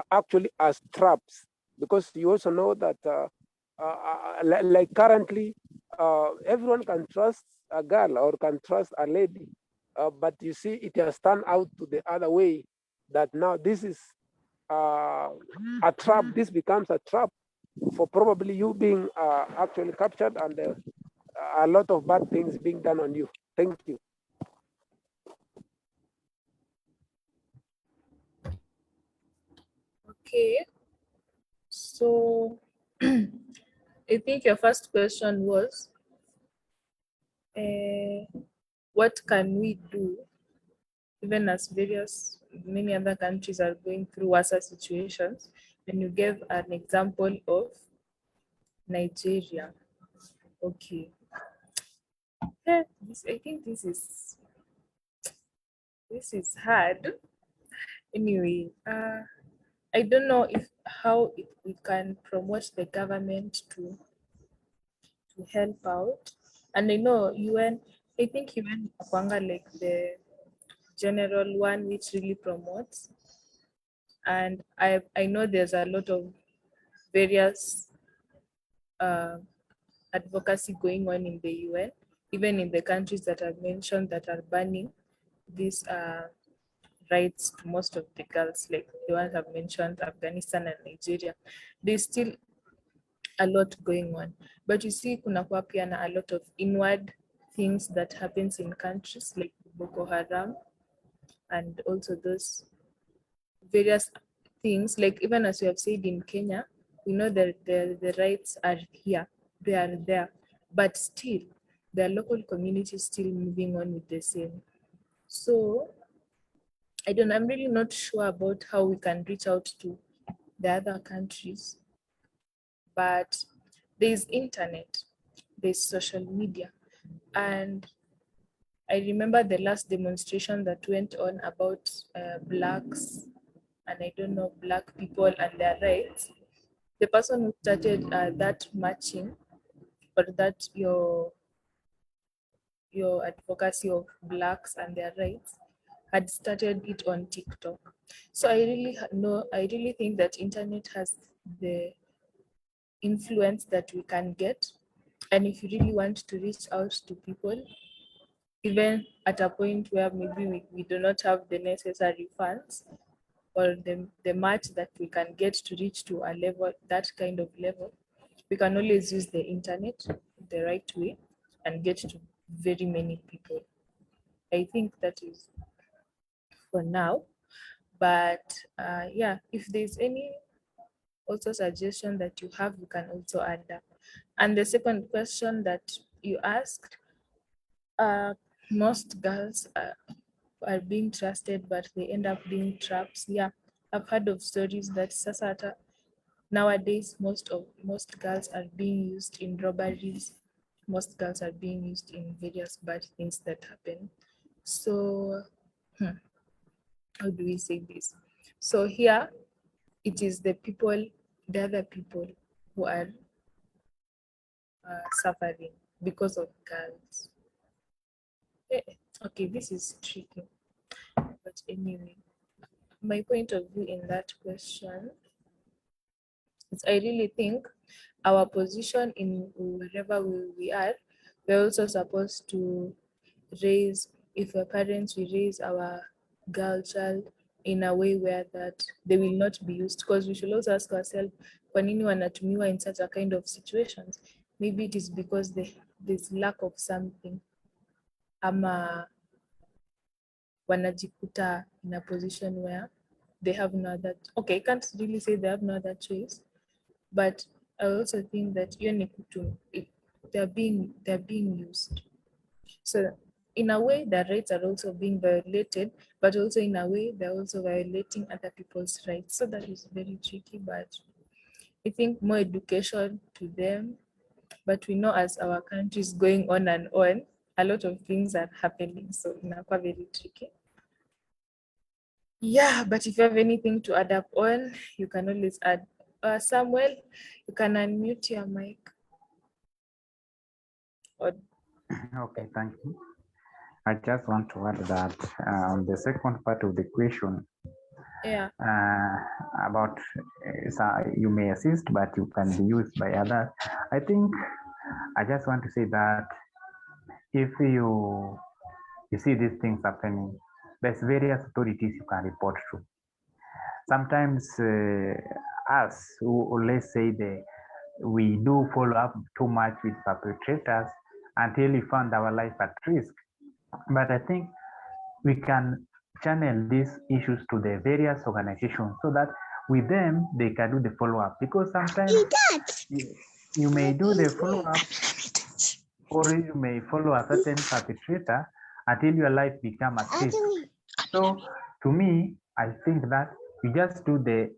actually as traps? Because you also know that like currently everyone can trust a girl or can trust a lady, but you see it has turned out to the other way, that now this is a trap. This becomes a trap for probably you being actually captured, and a lot of bad things being done on you. Thank you. Okay, so I think your first question was, what can we do, even as many other countries are going through worse situations? When you gave an example of Nigeria. Okay. I think this is hard. Anyway, I don't know if how we can promote the government to help out. And I know UN, I think UN Akwanga like the general one which really promotes. And I know there's a lot of various uh, advocacy going on in the UN, even in the countries that I've mentioned that are banning these rights to most of the girls, like the ones I've mentioned, Afghanistan and Nigeria. There's still a lot going on. But you see, kuna kuwa pia na a lot of inward things that happens in countries like Boko Haram, and also those various things, like even as we have said in Kenya, we know that the rights are here, they are there, but still the local communities still moving on with the same. So I don't, I'm really not sure about how we can reach out to the other countries, but there's internet, there's social media, and I remember the last demonstration that went on about blacks, and I don't know, black people and their rights. The person who started that marching, or that your advocacy of blacks and their rights, had started it on TikTok. So I really think that internet has the influence that we can get, and if you really want to reach out to people, even at a point where maybe we do not have the necessary funds or the much that we can get to reach to a level, that kind of level, we can always use the internet the right way and get to very many people. I think that is for now. But yeah, if there's any also suggestion that you have, you can also add up. And the second question that you asked, most girls are being trusted, but they end up being traps. Yeah, I've heard of stories that sasata nowadays most girls are being used in robberies. Most girls are being used in various bad things that happen. So how do we say this? So here it is the other people who are suffering because of girls. Okay, this is tricky. But anyway, my point of view in that question is I really think our position in wherever we are, we're also supposed to raise, if we're parents, we raise our girl child in a way where that they will not be used, because we should also ask ourselves kwa nini wanatumiwa in such a kind of situations. Maybe it is because there's lack of something, ama wanajikuta in a position where they have no other, okay, I can't really say they have no other choice, but I also think that hiyo ni kutu, they're being used. So in a way, their rights are also being violated, but also in a way, they're also violating other people's rights. So that is very tricky, but I think more education to them. But we know as our country is going on and on, a lot of things are happening. So inakuwa very tricky. Yeah, but if you have anything to add up on, you can always add. Samuel, you can unmute your mic. Or Okay, thank you. I just want to add that on the second part of the question, yeah, about you may assist, but you can be used by others. I think I just want to say that if you see these things happening, there's various authorities you can report to. Sometimes us, who let's say we do follow up too much with perpetrators until we found our life at risk. But I think we can channel these issues to the various organizations so that with them they can do the follow-up, because sometimes you may do the follow-up or you may follow a certain perpetrator until your life becomes at risk. So to me, I think that you just do the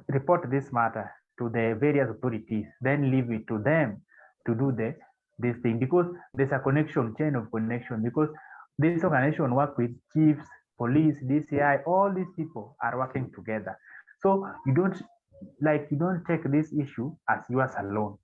report this matter to the various authorities, then leave it to them to do this thing, because there's a chain of connection, because this organization work with chiefs, police, DCI, all these people are working together. So you don't take this issue as yours alone.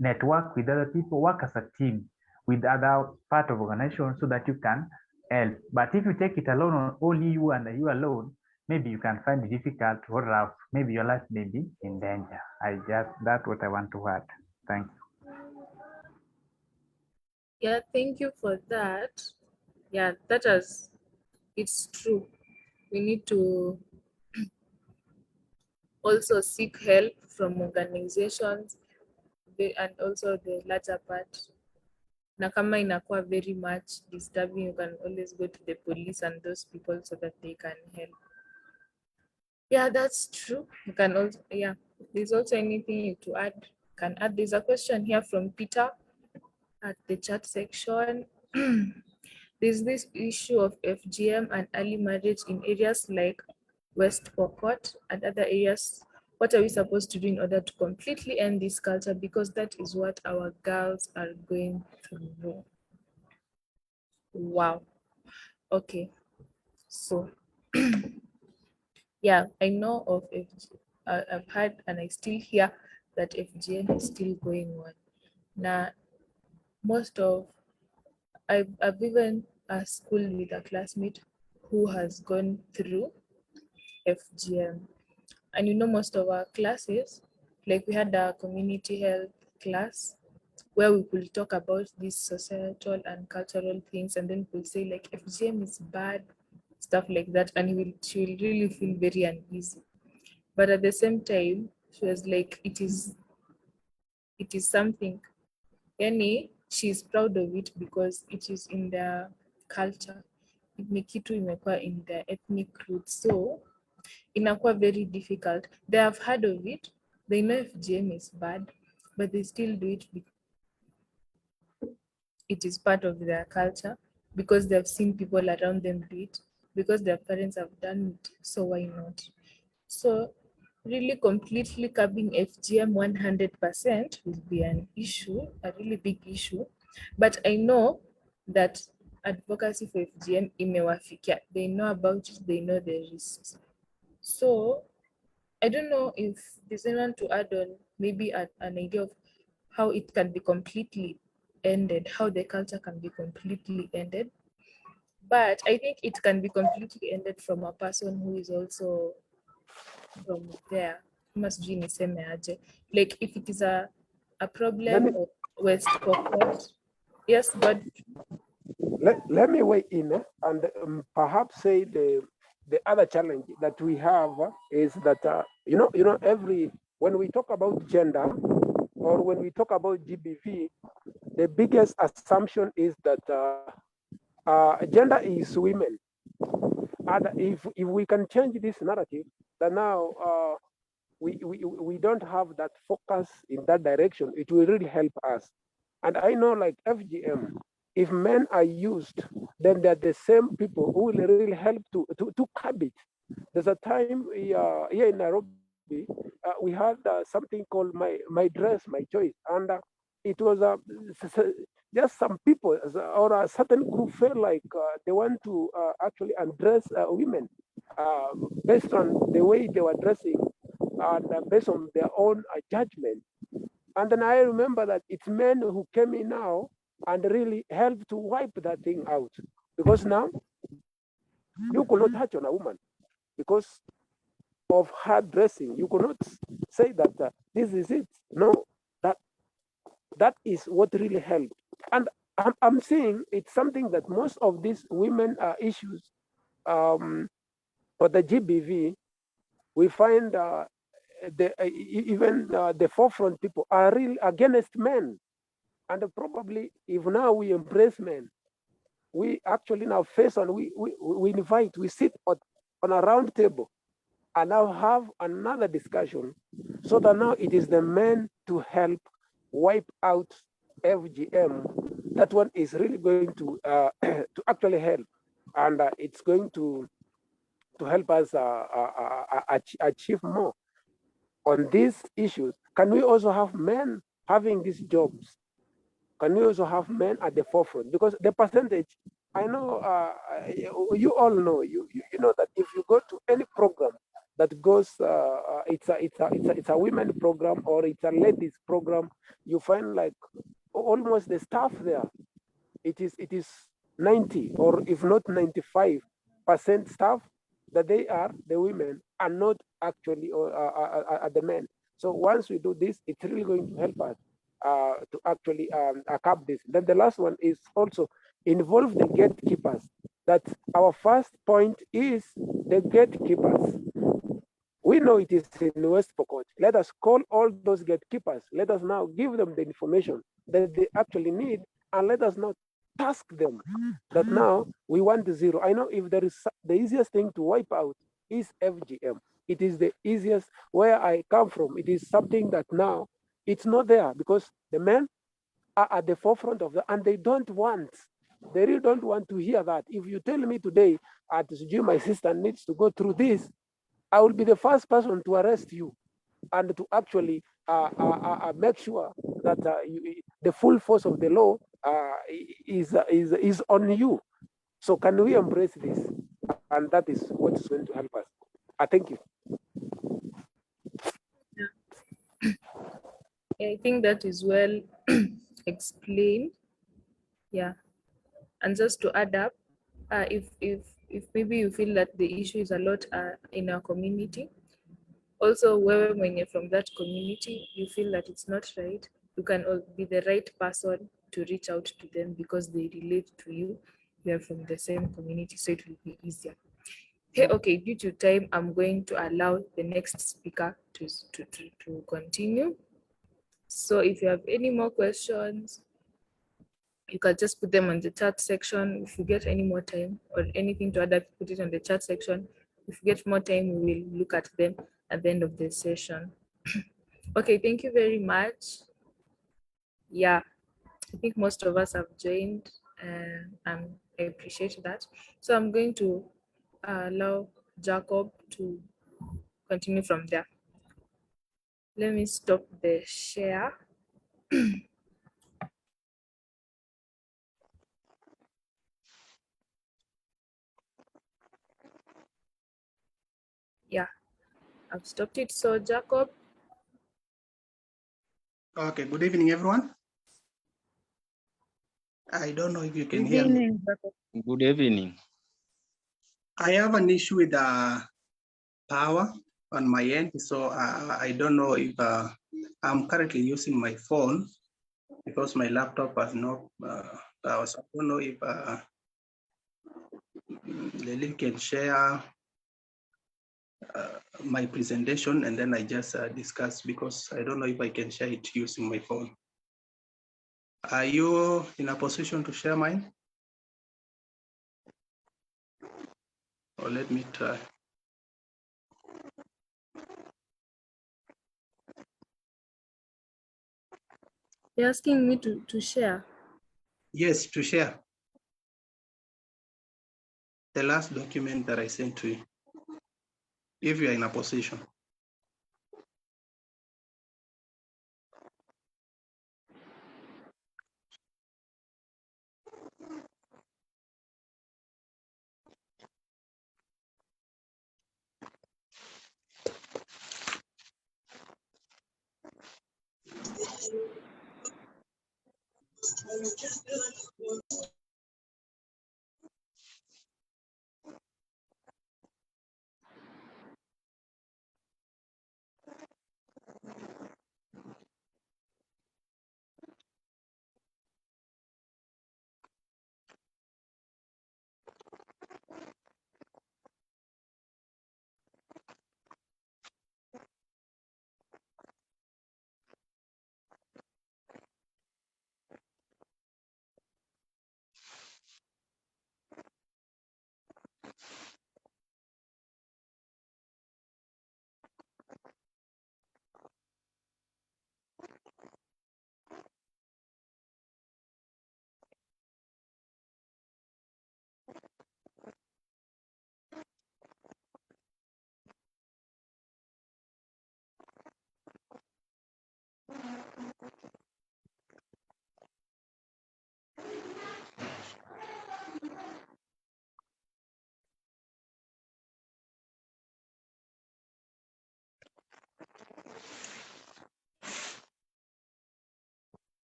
Network with other people, work as a team with other part of organization so that you can help. But if you take it alone, only you and you alone, maybe you can find it difficult or rough. Maybe your life may be in danger. That's what I want to add. Thank you. yeah, thank you for that. Yeah, it's true. We need to also seek help from organizations and also the larger part. Na kama inakuwa very much disturbing, you can always go to the police and those people so that they can help. Yeah, that's true. You can also, yeah, there's also anything to add, can add. There's a question here from Peter at the chat section. There's this issue of FGM and early marriage in areas like West Pokot and other areas. What are we supposed to do in order to completely end this culture? Because that is what our girls are going through. Wow. Okay. So, yeah, I know of FGM. I've heard and I still hear that FGM is still going on. Now, I've even schooled with a classmate who has gone through FGM. And most of our classes, like we had a community health class where we could talk about these societal and cultural things, and then we could say like FGM is bad, stuff like that, and she will really feel very uneasy. But at the same time, she was like, it is it is something, yani she's proud of it because it is in their culture. Ni kitu imekuwa in their ethnic roots, so inakuwa very difficult. They have heard of it, they know FGM is bad, but they still do it because it is part of their culture, because they've seen people around them do it, because their parents have done it, so why not? So really completely curbing FGM 100% will be an issue, a really big issue. But I know that advocacy for FGM imewafikia. They know about it, they know the risks. So I don't know if there's anyone to add on maybe an idea of how it can be completely ended, how the culture can be completely ended. But I think it can be completely ended from a person who is also from there. Must be niseme aje. Like if it is a problem of West Pokot. Yes, but let me weigh in and perhaps say the other challenge that we have is that when we talk about gender or when we talk about GBV, the biggest assumption is that gender is women, and if we can change this narrative, then now we don't have that focus in that direction, it will really help us. And I know, like FGM, if men are used, then they're the same people who will really help to curb it. There's a time here in Nairobi, we had something called my dress, my choice, and it was just some people or a certain group felt like they want to actually undress women based on the way they were dressing and based on their own judgment. And then I remember that it's men who came in now and really helped to wipe that thing out. Because now you could not touch on a woman because of her dressing. You could not say that this is it. No, that that is what really helped. And I'm saying it's something that most of these women issues for the GBV, we find even the forefront people are really against men. And probably if now we embrace men, we actually now face on, we invite, we sit on a round table and now have another discussion so that now it is the men to help wipe out FGM. That one is really going to to actually help, and it's going to help us achieve more on these issues. Can we also have men having these jobs? Can we also have men at the forefront? Because the percentage, I know, you all know, you know that if you go to any program that goes, it's a women program or it's a ladies program, you find like almost the staff there, it is 90 or if not 95% staff that they are the women and not actually the men. So once we do this, it's really going to help us to actually cap this. Then the last one is also involve the gatekeepers. That our first point is the gatekeepers. We know it is in West Pokot. Let us call all those gatekeepers. Let us now give them the information that they actually need, and let us not task them that now we want zero. I know if there is the easiest thing to wipe out is FGM. It is the easiest. Where I come from, it is something that now it's not there because the men are at the forefront of that, and they really don't want to hear that. If you tell me today, at my sister needs to go through this, I will be the first person to arrest you and to actually make sure that the full force of the law is on you. So can we embrace this? And that is what is going to help us. I thank you. I think that is well explained. Yeah. And just to add up, if maybe you feel that the issue is a lot in our community, also when you're from that community, you feel that it's not right, you can be the right person to reach out to them because they relate to you. We are from the same community, so it will be easier. Hey, okay, due to time, I'm going to allow the next speaker to continue. So if you have any more questions, you can just put them on the chat section. If you get any more time or anything to add, put it on the chat section. If you get more time, we will look at them at the end of the session. Okay, thank you very much. Yeah, I think most of us have joined, and I appreciate that. So I'm going to allow Jacob to continue from there. Let me stop the share. Yeah, I've stopped it. So Jacob. Okay, good evening, everyone. I don't know if you can Good hear me. evening, Jacob. Good evening. I have an issue with power on my end, so I don't know if I'm currently using my phone because my laptop has no power. So I don't know if Lily can share my presentation and then I just discuss, because I don't know if I can share it using my phone. Are you in a position to share mine? Or let me try. You're asking me to share? Yes, to share the last document that I sent to you, if you are in a position.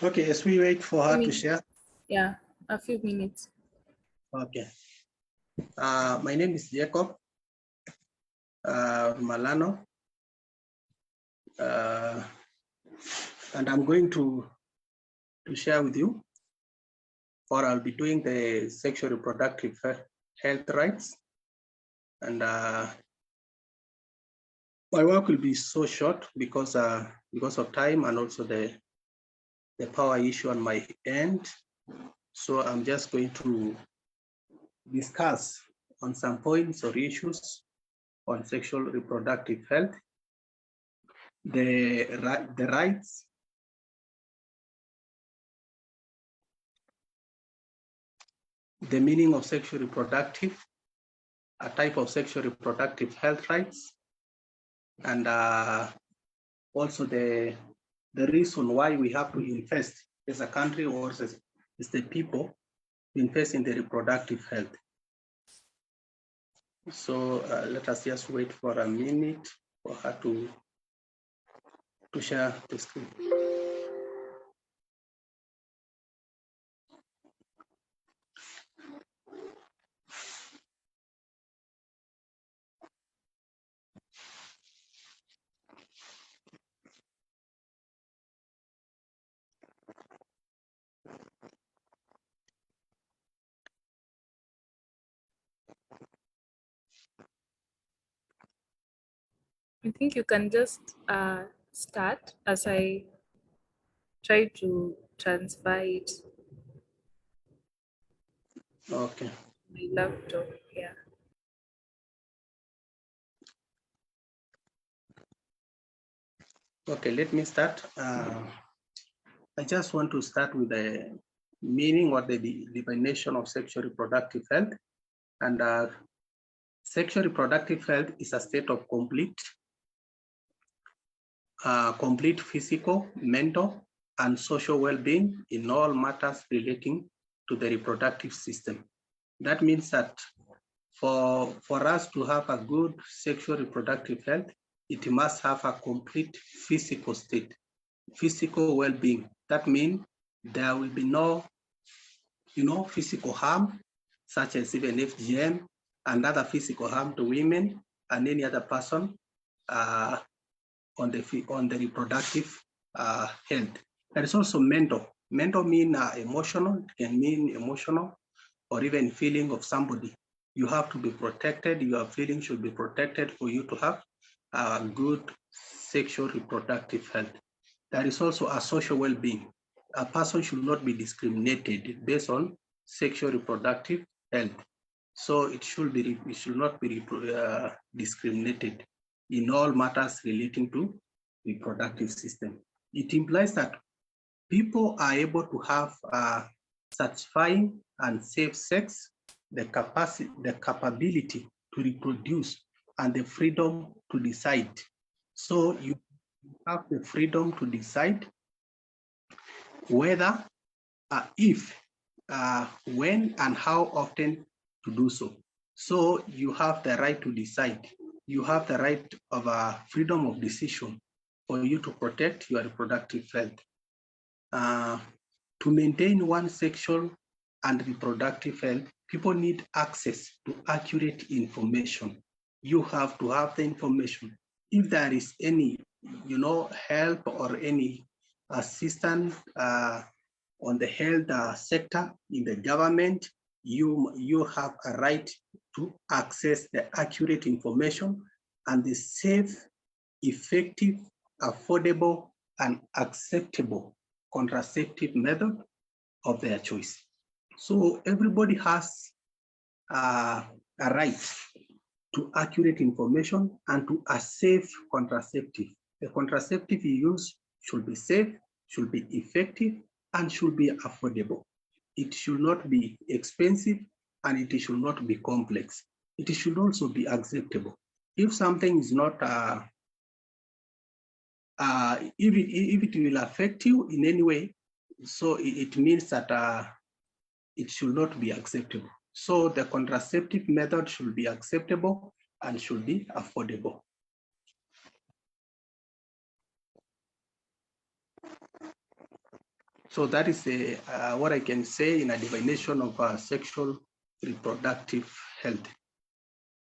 Okay, as we wait for her to share. Yeah, a few minutes. Okay. My name is Jacob Malano, and I'm going to share with you, or I'll be doing the sexual reproductive health rights. And my work will be so short because of time and also the power issue on my end. So I'm just going to discuss on some points or issues on sexual reproductive health, the rights, the meaning of sexual reproductive, a type of sexual reproductive health rights, and also the reason why we have to invest as a country or as the people to invest in the reproductive health. So let us just wait for a minute for her to share the screen. I think you can just start as I try to transfer it. Okay. My laptop, yeah. Okay, let me start. I just want to start with the meaning or the definition of sexual reproductive health. And sexual reproductive health is a state of complete physical, mental, and social well-being in all matters relating to the reproductive system. That means that for us to have a good sexual reproductive health, it must have a complete physical state, physical well-being. That means there will be no, physical harm, such as even FGM and other physical harm to women and any other person on the reproductive health. There is also mental. Mental mean emotional. It can mean emotional or even feeling of somebody. You have to be protected. Your feelings should be protected for you to have a good sexual reproductive health. There is also a social well-being. A person should not be discriminated based on sexual reproductive health. So it should not be discriminated in all matters relating to reproductive system. It implies that people are able to have satisfying and safe sex, the capability to reproduce, and the freedom to decide. So you have the freedom to decide whether, if, when, and how often to do so. So you have the right to decide. You have the right of freedom of decision for you to protect your reproductive health. To maintain one's sexual and reproductive health, people need access to accurate information. You have to have the information. If there is any, help or any assistance on the health sector in the government, you have a right to access the accurate information and the safe, effective, affordable, and acceptable contraceptive method of their choice. So everybody has a right to accurate information and to a safe contraceptive. The contraceptive you use should be safe, should be effective, and should be affordable. It should not be expensive and it should not be complex. It should also be acceptable. If something is not, if it will affect you in any way, so it means that it should not be acceptable. So the contraceptive method should be acceptable and should be affordable. So that is what I can say in a definition of sexual reproductive health.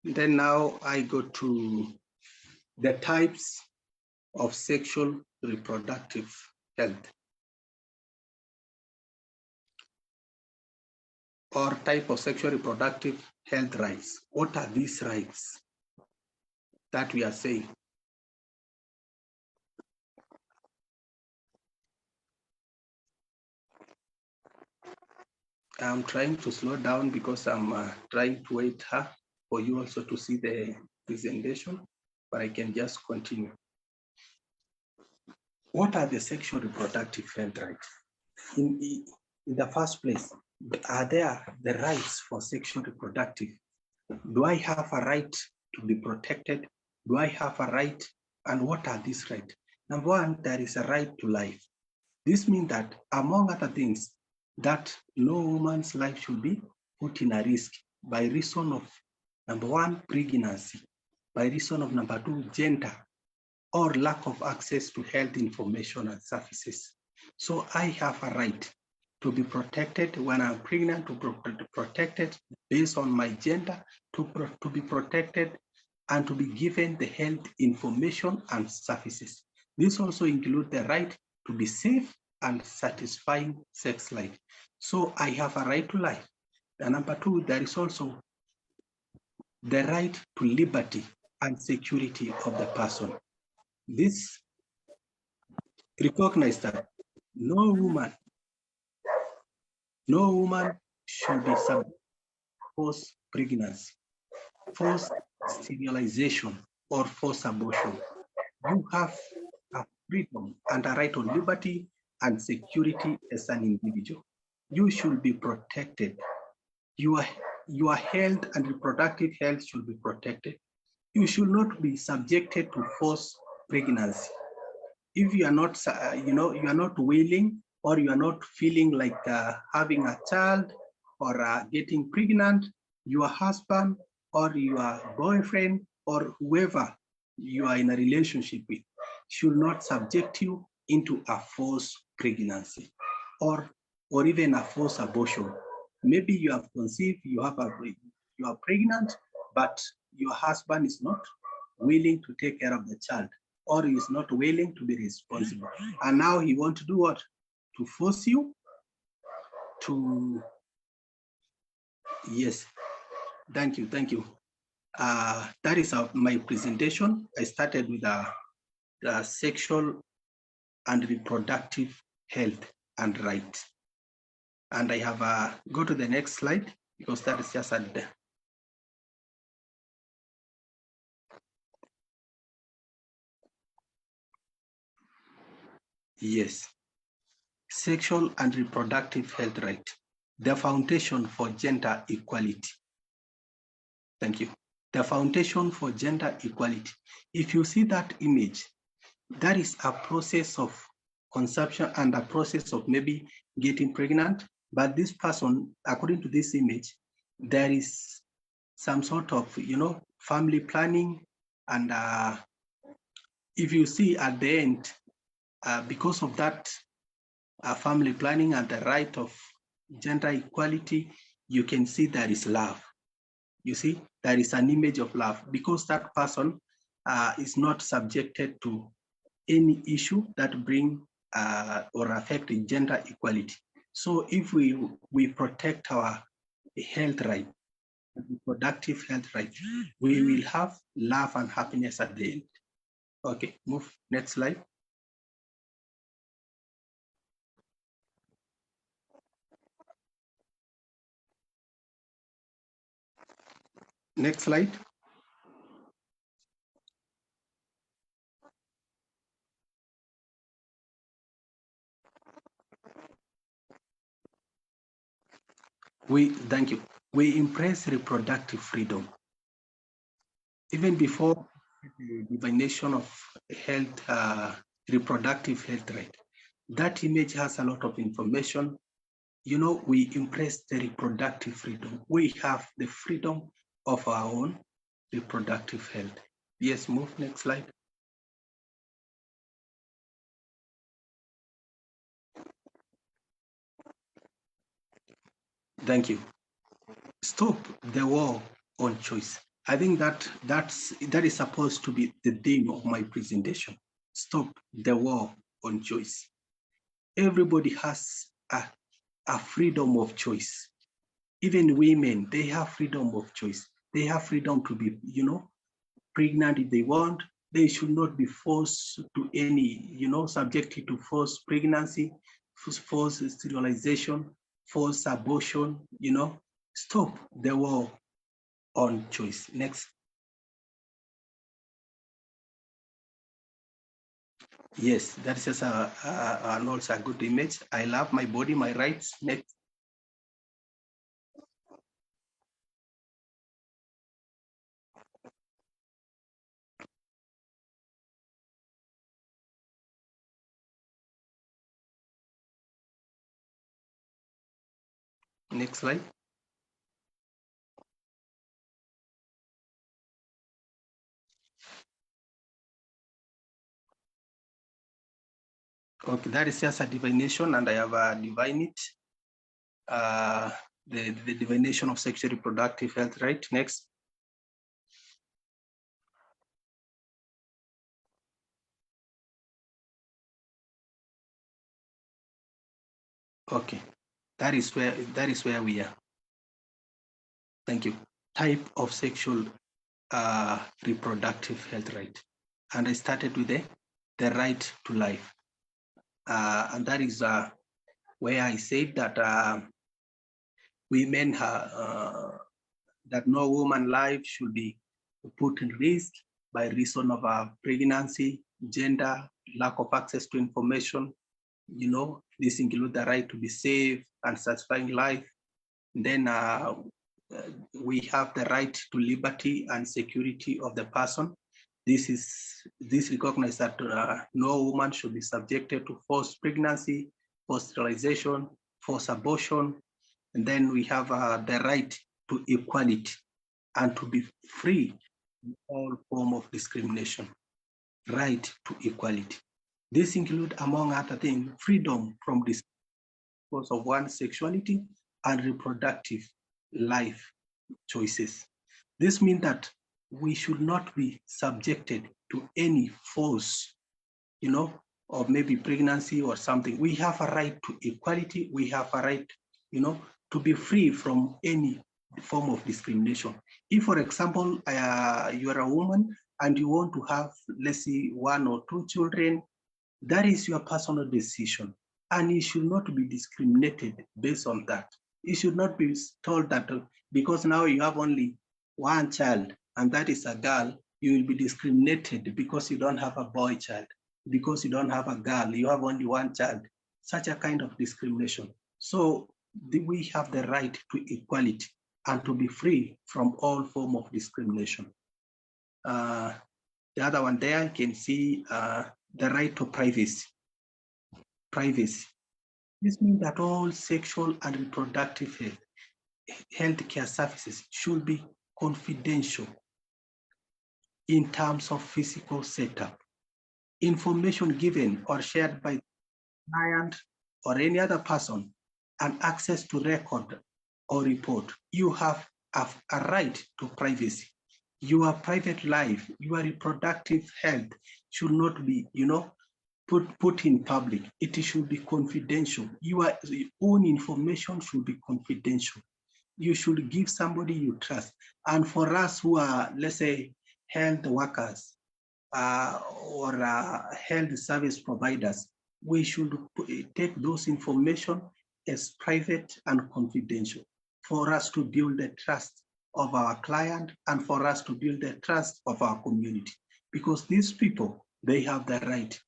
Then now I go to the types of sexual reproductive health, or type of sexual reproductive health rights. What are these rights that we are saying? I'm trying to slow down because I'm trying to wait for you also to see the presentation, but I can just continue. What are the sexual reproductive health rights? In the first place, are there the rights for sexual reproductive? Do I have a right to be protected? Do I have a right? And what are these rights? Number one, there is a right to life. This means that, among other things, that no woman's life should be put in a risk by reason of, number one, pregnancy, by reason of, number two, gender, or lack of access to health information and services. So I have a right to be protected when I'm pregnant, to be protected based on my gender, to be protected and to be given the health information and services. This also includes the right to be safe and satisfying sex life. So I have a right to life. And number two, there is also the right to liberty. and security of the person. This recognize that no woman should be subject to forced pregnancy, forced sterilization, or forced abortion. You have a freedom and a right on liberty and security as an individual. You should be protected. Your health and reproductive health should be protected. You should not be subjected to forced pregnancy. If you are not, you are not willing, or you are not feeling like having a child or getting pregnant, your husband or your boyfriend or whoever you are in a relationship with should not subject you into a forced pregnancy or even a forced abortion. Maybe you have conceived, you are pregnant, but your husband is not willing to take care of the child, or he is not willing to be responsible. And now he wants to do what? To force you to, yes, thank you. That is my presentation. I started with the sexual and reproductive health and rights. And I have go to the next slide, because that is just yes, sexual and reproductive health right, the foundation for gender equality. Thank you. The foundation for gender equality. If you see that image, that is a process of conception and a process of maybe getting pregnant. But this person, according to this image, there is some sort of, family planning. And if you see at the end, because of that family planning and the right of gender equality, you can see there is love. You see, there is an image of love, because that person is not subjected to any issue that bring or affect gender equality. So if we protect our health right, reproductive health right, we will have love and happiness at the end. Okay, move next slide. Next slide. Thank you. We embrace reproductive freedom. Even before the divination of health, reproductive health right, that image has a lot of information. We embrace the reproductive freedom. We have the freedom of our own reproductive health. Yes, move next slide. Thank you. Stop the war on choice. I think that is supposed to be the theme of my presentation. Stop the war on choice. Everybody has a freedom of choice. Even women, they have freedom of choice. They have freedom to be, pregnant if they want. They should not be forced to any, subjected to forced pregnancy, forced sterilization, forced abortion, Stop the war on choice. Next. Yes, that is just an also a good image. I love my body, my rights. Next. Next slide. Okay, that is just a divination, and I have a divine it. The divination of sexual reproductive health, right? Next. Okay, that is where we are. Thank you. Type of sexual reproductive health right. And I started with the right to life. And that is where I said that women that no woman life should be put in risk by reason of pregnancy, gender, lack of access to information. This includes the right to be safe and satisfying life. Then we have the right to liberty and security of the person. This recognizes that no woman should be subjected to forced pregnancy, forced sterilization, forced abortion. And then we have the right to equality and to be free from all form of discrimination. Right to equality. This includes, among other things, freedom from discrimination because of one's sexuality and reproductive life choices. This means that we should not be subjected to any force, or maybe pregnancy or something. We have a right to equality. We have a right, to be free from any form of discrimination. If, for example, you are a woman and you want to have, let's say, 1 or 2 children, that is your personal decision. And you should not be discriminated based on that. You should not be told that because now you have only 1 child and that is a girl, you will be discriminated because you don't have a boy child, because you don't have a girl, you have only 1 child. Such a kind of discrimination. So we have the right to equality and to be free from all form of discrimination. The other one there, you can see the right to privacy. Privacy. This means that all sexual and reproductive health care services should be confidential in terms of physical setup. Information given or shared by the client or any other person and access to record or report. You have a right to privacy. Your private life, your reproductive health should not be, put in public. It should be confidential. Your own information should be confidential. You should give somebody you trust. And for us who are, let's say, health workers or health service providers, we should take those information as private and confidential for us to build the trust of our client and for us to build the trust of our community. Because these people, they have the right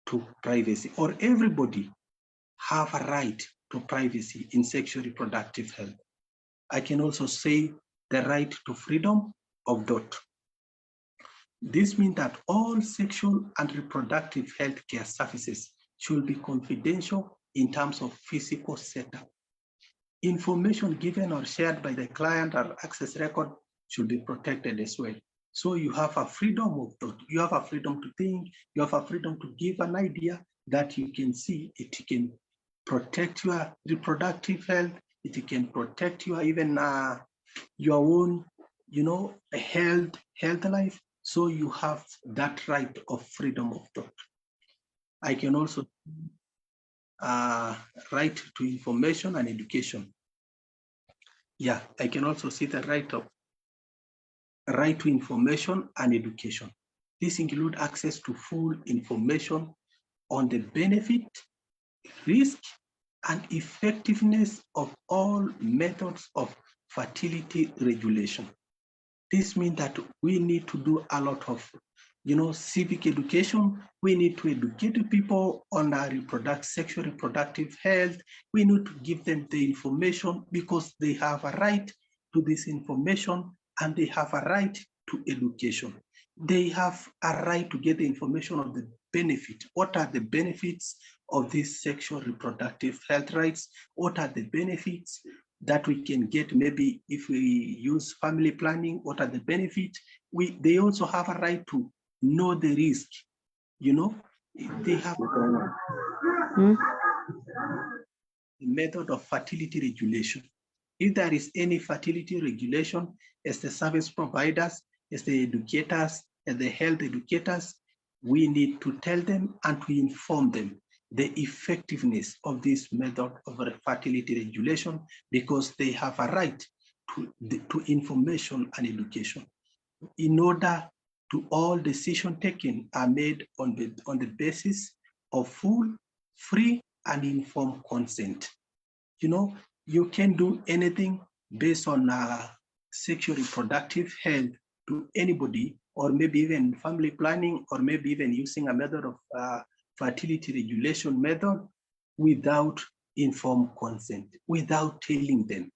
to privacy, or everybody have a right to privacy in sexual reproductive health. I can also say the right to freedom of thought. This means that all sexual and reproductive health care services should be confidential in terms of physical setup. Information given or shared by the client or access record should be protected as well. So you have a freedom of thought, you have a freedom to think, you have a freedom to give an idea that you can see, it can protect your reproductive health, it can protect your even your own, health life. So you have that right of freedom of thought. I can also right to information and education. Yeah, I can also see the right to information and education. This includes access to full information on the benefit, risk, and effectiveness of all methods of fertility regulation. This means that we need to do a lot of, civic education. We need to educate people on our sexual reproductive health. We need to give them the information because they have a right to this information and they have a right to education. They have a right to get the information of the benefit. What are the benefits of these sexual reproductive health rights? What are the benefits that we can get maybe if we use family planning? What are the benefits? They also have a right to know the risk. They have the method of fertility regulation. If there is any fertility regulation, as the service providers, as the educators, as the health educators, we need to tell them and to inform them the effectiveness of this method of fertility regulation because they have a right to information and education. in order to all decision taken are made on the basis of full, free, and informed consent. You know, you can do anything based on sexual reproductive health to anybody, or maybe even family planning, or maybe even using a method of fertility regulation method without informed consent, without telling them.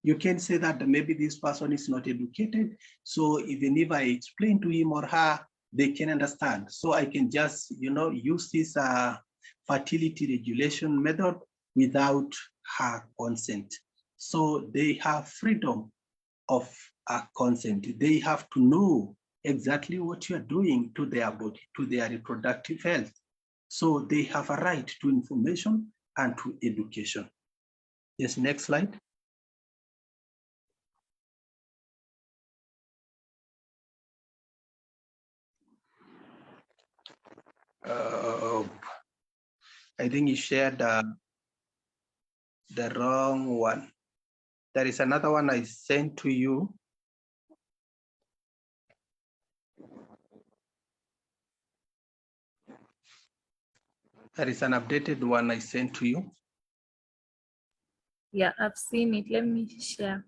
You can say that maybe this person is not educated, so even if I explain to him or her, they can understand. So I can just, use this fertility regulation method without her consent. So they have freedom of consent. They have to know exactly what you are doing to their body, to their reproductive health. So they have a right to information and to education. Yes, next slide. I think you shared the wrong one. There is another one I sent to you. There is an updated one I sent to you. Yeah, I've seen it. Let me share.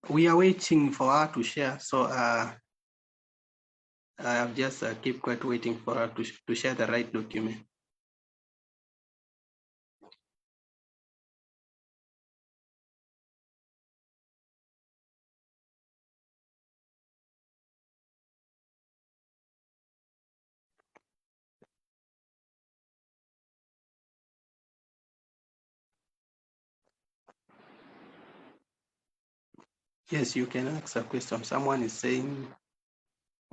We are waiting for her to share. So I've just keep quiet waiting for her to share the right document. Yes, you can ask a question. Someone is saying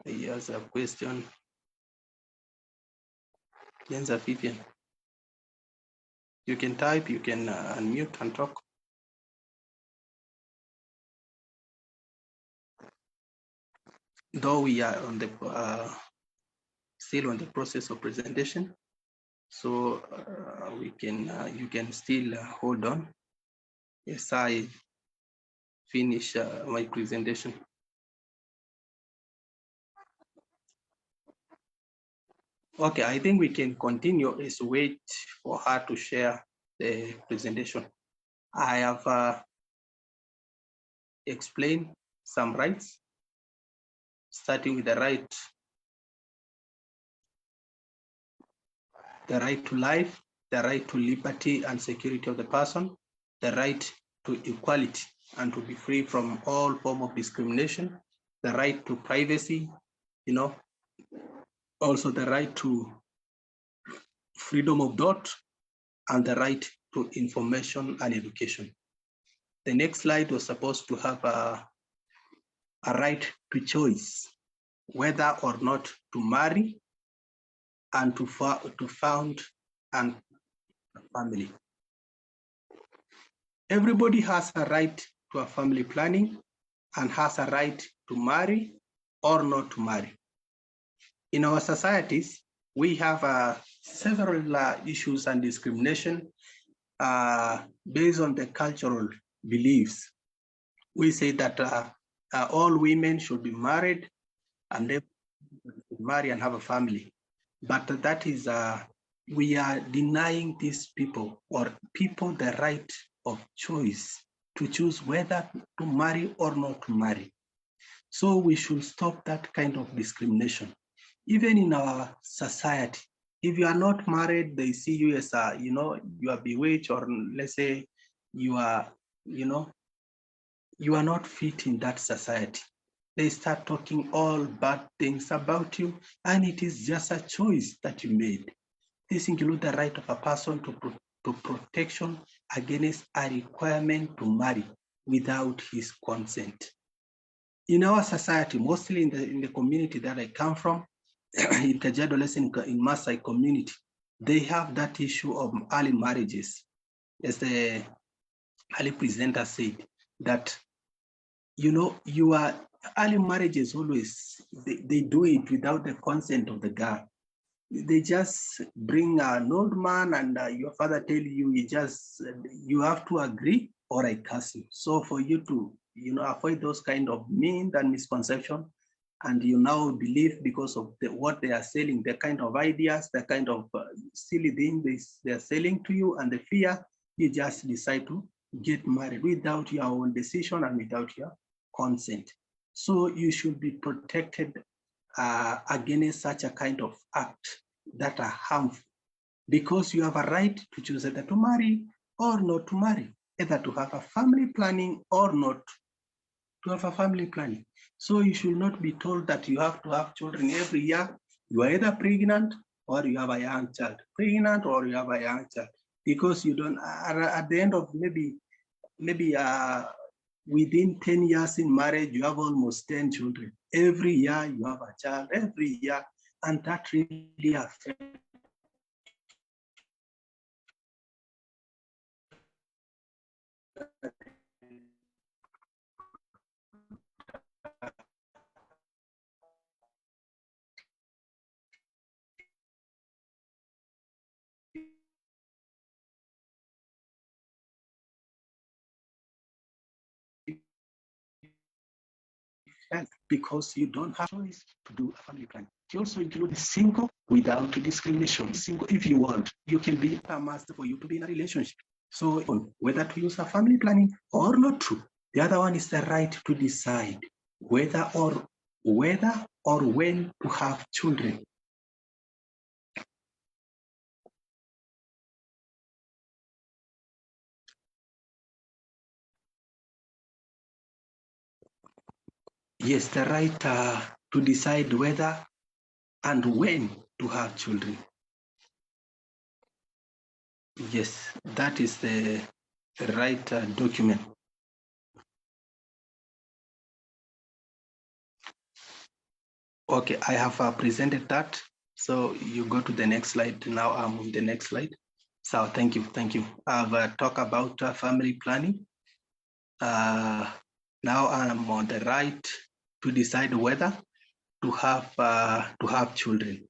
he has a question. Jenza Vivian. You can type, you can unmute and talk. Though we are on the still on the process of presentation, so we can you can still hold on as I finish my presentation. Okay, I think we can continue as wait for her to share the presentation. I have explained some rights starting with the right to life, the right to liberty and security of the person, the right to equality and to be free from all form of discrimination, the right to privacy, also the right to freedom of thought, and the right to information and education. The next slide was supposed to have a right to choice, whether or not to marry and to found a family. Everybody has a right to a family planning and has a right to marry or not to marry. In our societies, we have several issues and discrimination based on the cultural beliefs. We say that all women should be married and they marry and have a family. But that is, we are denying these people or people the right of choice to choose whether to marry or not to marry. So we should stop that kind of discrimination. Even in our society, if you are not married, they see you as you are bewitched, or let's say you are not fit in that society. They start talking all bad things about you, and it is just a choice that you made. This includes the right of a person to protection against a requirement to marry without his consent. In our society, mostly in the community that I come from, in Kajiado, in Maasai community, they have that issue of early marriages. As the early presenter said, that your early marriages always, they do it without the consent of the girl. They just bring an old man and your father tell you, you have to agree or I curse you. So for you to avoid those kind of mean and misconception, and you now believe because of what they are selling, the kind of ideas, the kind of silly things they are selling to you, and the fear, you just decide to get married without your own decision and without your consent. So you should be protected against such a kind of act that are harmful, because you have a right to choose either to marry or not to marry, either to have a family planning or not to have a family planning. So you should not be told that you have to have children every year. You are either pregnant or you have a young child, pregnant or you have a young child, because you don't, at the end of maybe within 10 years in marriage, you have almost 10 children. Every year you have a child, every year, and that really affects because you don't have choice to do a family plan. It also includes single without discrimination. Single, if you want, you can be a master for you to be in a relationship. So whether to use a family planning or not to. The other one is the right to decide whether or when to have children. Yes, the right to decide whether and when to have children. Yes, that is the right document. Okay, I have presented that. So you go to the next slide. Now I'm on the next slide. So thank you. I've talked about family planning. Now I'm on the right to decide whether to have children.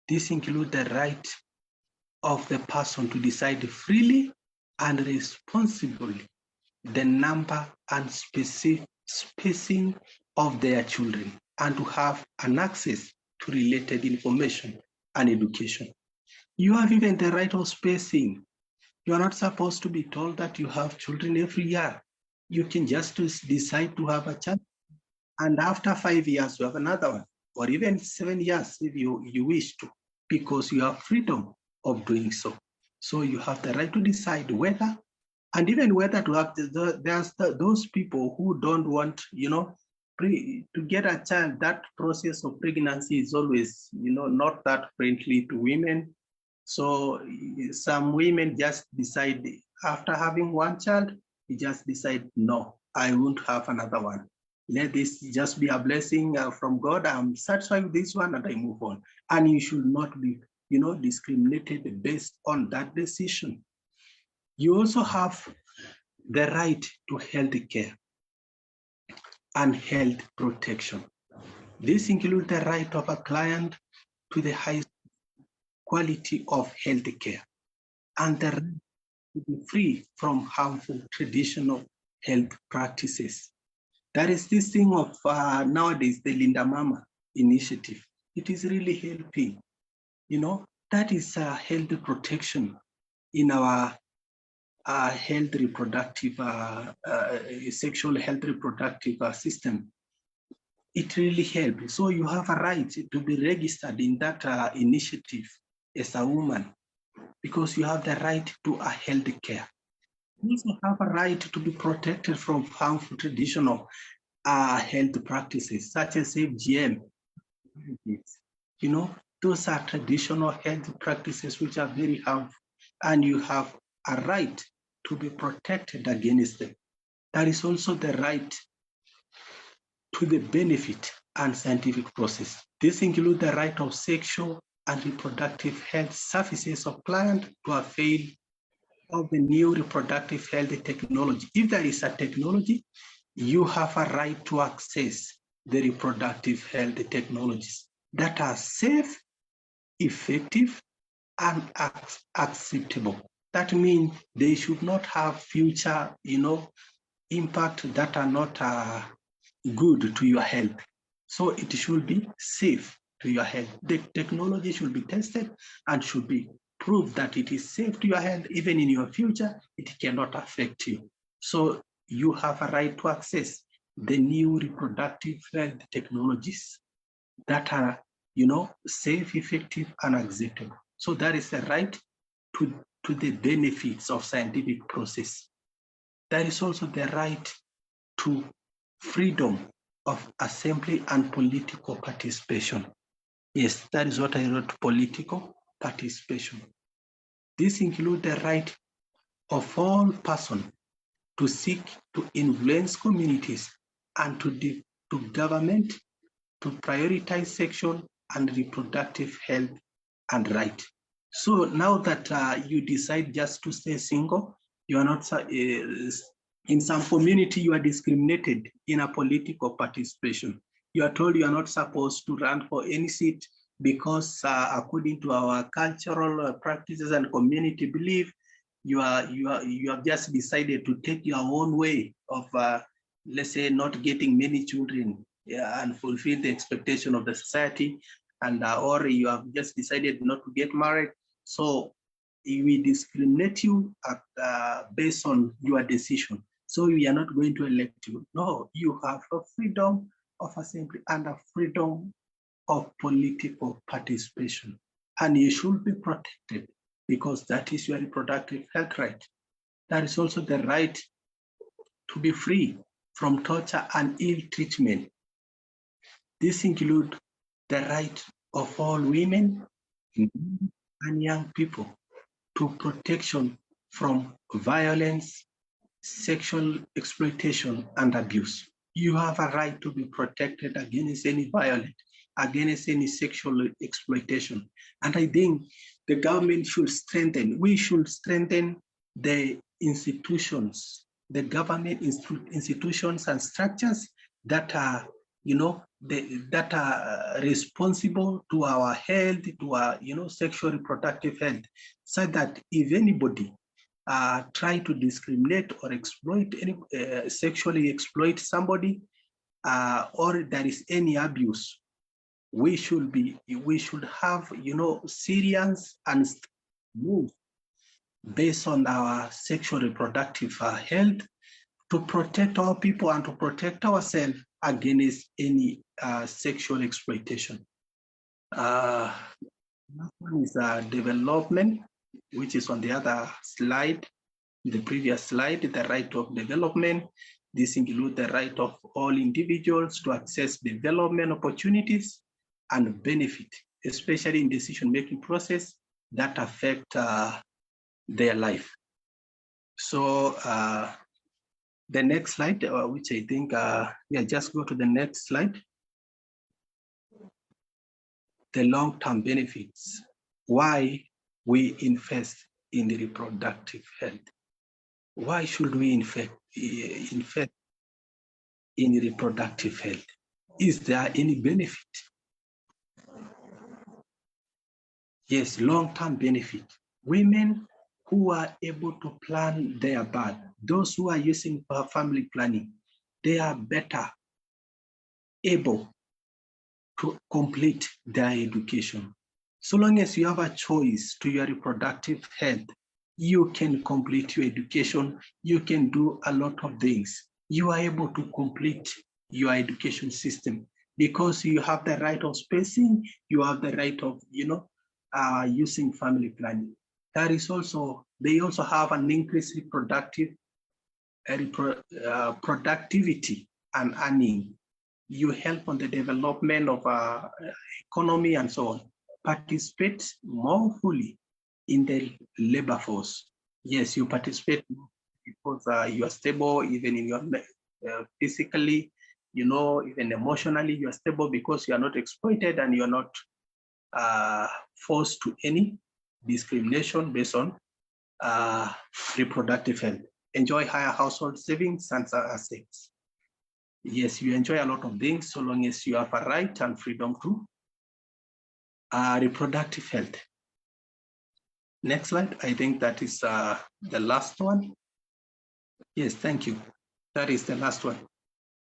This includes the right of the person to decide freely and responsibly the number and spacing of their children, and to have an access to related information and education. You have even the right of spacing. You are not supposed to be told that you have children every year. You can just decide to have a child And after 5 years, you have another one, or even 7 years if you wish to, because you have freedom of doing so. So you have the right to decide whether, and even whether to have those people who don't want, to get a child. That process of pregnancy is always, not that friendly to women. So some women just decide after having one child, you just decide, no, I won't have another one. Let this just be a blessing from God. I'm satisfied with this one and I move on. And you should not be, discriminated based on that decision. You also have the right to health care and health protection. This includes the right of a client to the highest quality of health care and the right to be free from harmful traditional health practices. That is this thing of nowadays, the Linda Mama initiative. It is really helping. That is health protection in our health reproductive, sexual health reproductive system. It really helps. So you have a right to be registered in that initiative as a woman, because you have the right to a health care. You also have a right to be protected from harmful traditional health practices, such as FGM. Those are traditional health practices which are very harmful, and you have a right to be protected against them. That is also the right to the benefit and scientific process. This includes the right of sexual and reproductive health services of client to avail of the new reproductive health technology. If there is a technology, you have a right to access the reproductive health technologies that are safe, effective, and acceptable. That means they should not have future, impact that are not good to your health. So it should be safe to your health. The technology should be tested and should be proved that it is safe to your health. Even in your future, it cannot affect you. So you have a right to access the new reproductive health technologies that are, safe, effective, and acceptable. So that is the right to the benefits of scientific process. There is also the right to freedom of assembly and political participation. Yes, that is what I wrote, political participation. This includes the right of all persons to seek to influence communities and to government to prioritize sexual and reproductive health and right. So now that you decide just to stay single, you are not, in some community, you are discriminated in a political participation. You are told you are not supposed to run for any seat because according to our cultural practices and community belief, you have just decided to take your own way of, let's say, not getting many children, and fulfill the expectation of the society, and or you have just decided not to get married. So we discriminate you based on your decision. So we are not going to elect you. No, you have a freedom of assembly and a freedom of political participation, and you should be protected because that is your reproductive health right. That is also the right to be free from torture and ill treatment. This includes the right of all women and young people to protection from violence, sexual exploitation, and abuse. You have a right to be protected against any violence, against any sexual exploitation. And I think the government should we should strengthen the institutions, the government institutions and structures that are, that are responsible to our health, to our, sexual reproductive health, so that if anybody try to discriminate or exploit sexually exploit somebody, or there is any abuse, we should have, serious and move based on our sexual reproductive health to protect our people and to protect ourselves against any sexual exploitation. Last one is development, which is on the other slide, the previous slide, the right of development. This includes the right of all individuals to access development opportunities and benefit, especially in decision-making process that affect their life. So the next slide, which I think, yeah, just go to the next slide. The long-term benefits, why we invest in the reproductive health. Why should we invest in reproductive health? Is there any benefit? Yes, long-term benefit. Women who are able to plan their birth, those who are using family planning, they are better able to complete their education. So long as you have a choice to your reproductive health, you can complete your education, you can do a lot of things. You are able to complete your education system because you have the right of spacing, you have the right of, using family planning. That is also, they also have an increased productivity and earning. You help on the development of economy and so on. Participate more fully in the labor force. Yes, you participate because you are stable, even in your physically, even emotionally, you are stable because you are not exploited and you are not forced to any discrimination based on reproductive health. Enjoy higher household savings and assets. Yes, you enjoy a lot of things so long as you have a right and freedom to reproductive health. Next slide. I think that is the last one. Yes, thank you. That is the last one.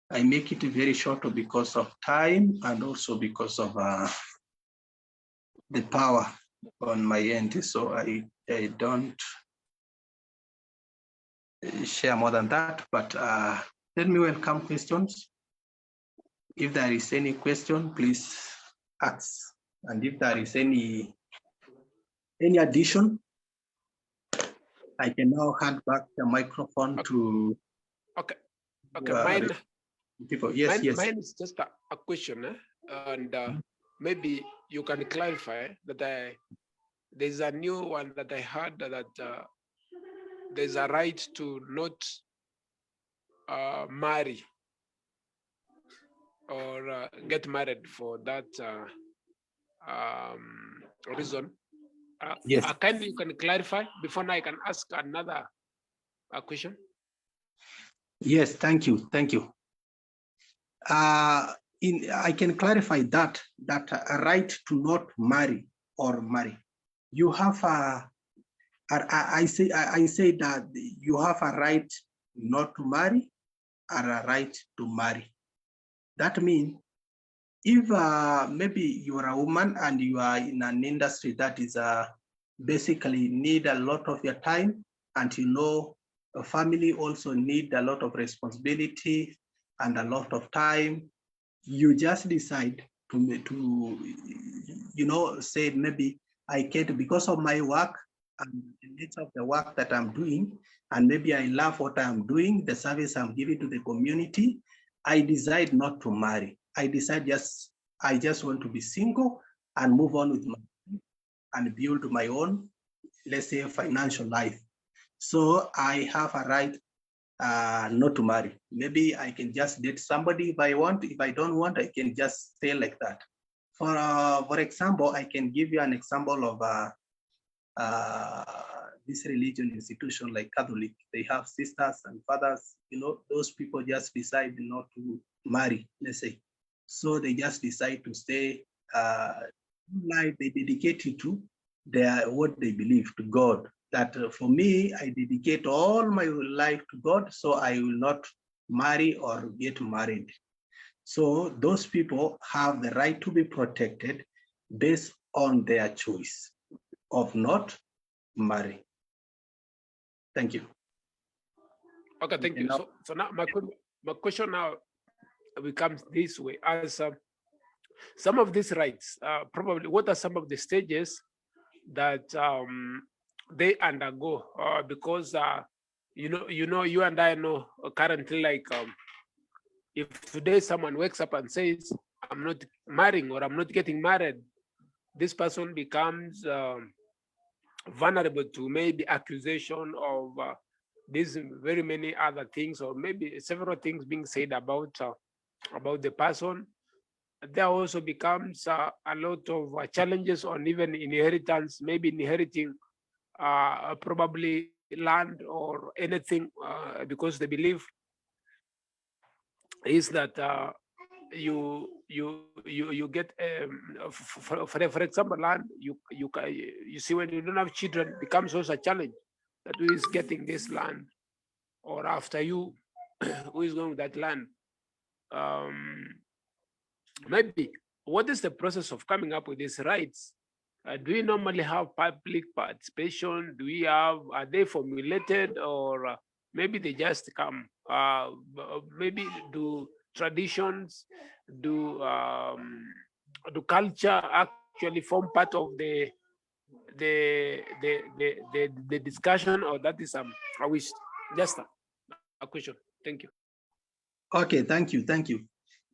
I make it very short because of time and also because of the power on my end. So I don't share more than that, but let me welcome questions. If there is any question, please ask. And if there is any addition, I can now hand back the microphone to mine. People. Yes, yes. Mine is just a question, and maybe you can clarify that there's a new one that I heard that there's a right to not marry or get married for that reason. Yes. Kindly you can clarify before I can ask another question. Yes, thank you, thank you. I can clarify that a right to not marry or marry. You have I say that you have a right not to marry or a right to marry. That means if maybe you are a woman and you are in an industry that is basically need a lot of your time, and a family also need a lot of responsibility and a lot of time, you just decide to say maybe I can't because of my work and the nature of the work that I'm doing, and maybe I love what I'm doing, the service I'm giving to the community. I decide not to marry. I just want to be single and move on with my life and build my own, let's say, financial life. So I have a right not to marry. Maybe I can just date somebody if I want. If I don't want, I can just stay like that. For example, I can give you an example of this religion institution like Catholic. They have sisters and fathers. Those people just decide not to marry, let's say. So they just decide to stay life they dedicated to what they believe, to God. That for me, I dedicate all my life to God, so I will not marry or get married. So those people have the right to be protected based on their choice of not marrying. Thank you. Okay, thank you. So now my question now becomes this way. As some of these rights, probably what are some of the stages that they undergo? Because you and I know currently, like if today someone wakes up and says, I'm not marrying or I'm not getting married, this person becomes vulnerable to maybe accusation of these very many other things, or maybe several things being said about the person. There also becomes a lot of challenges on even inheritance, maybe inheriting probably land or anything, because the belief is that you get for example land. You see, when you don't have children, it becomes also a challenge that who is getting this land, or after you who is going with that land. Maybe what is the process of coming up with these rights? Do we normally have public participation? Do we have, are they formulated, or maybe they just come? Maybe do traditions, do culture actually form part of the discussion, or that is I wish just a question. Thank you. Okay, thank you.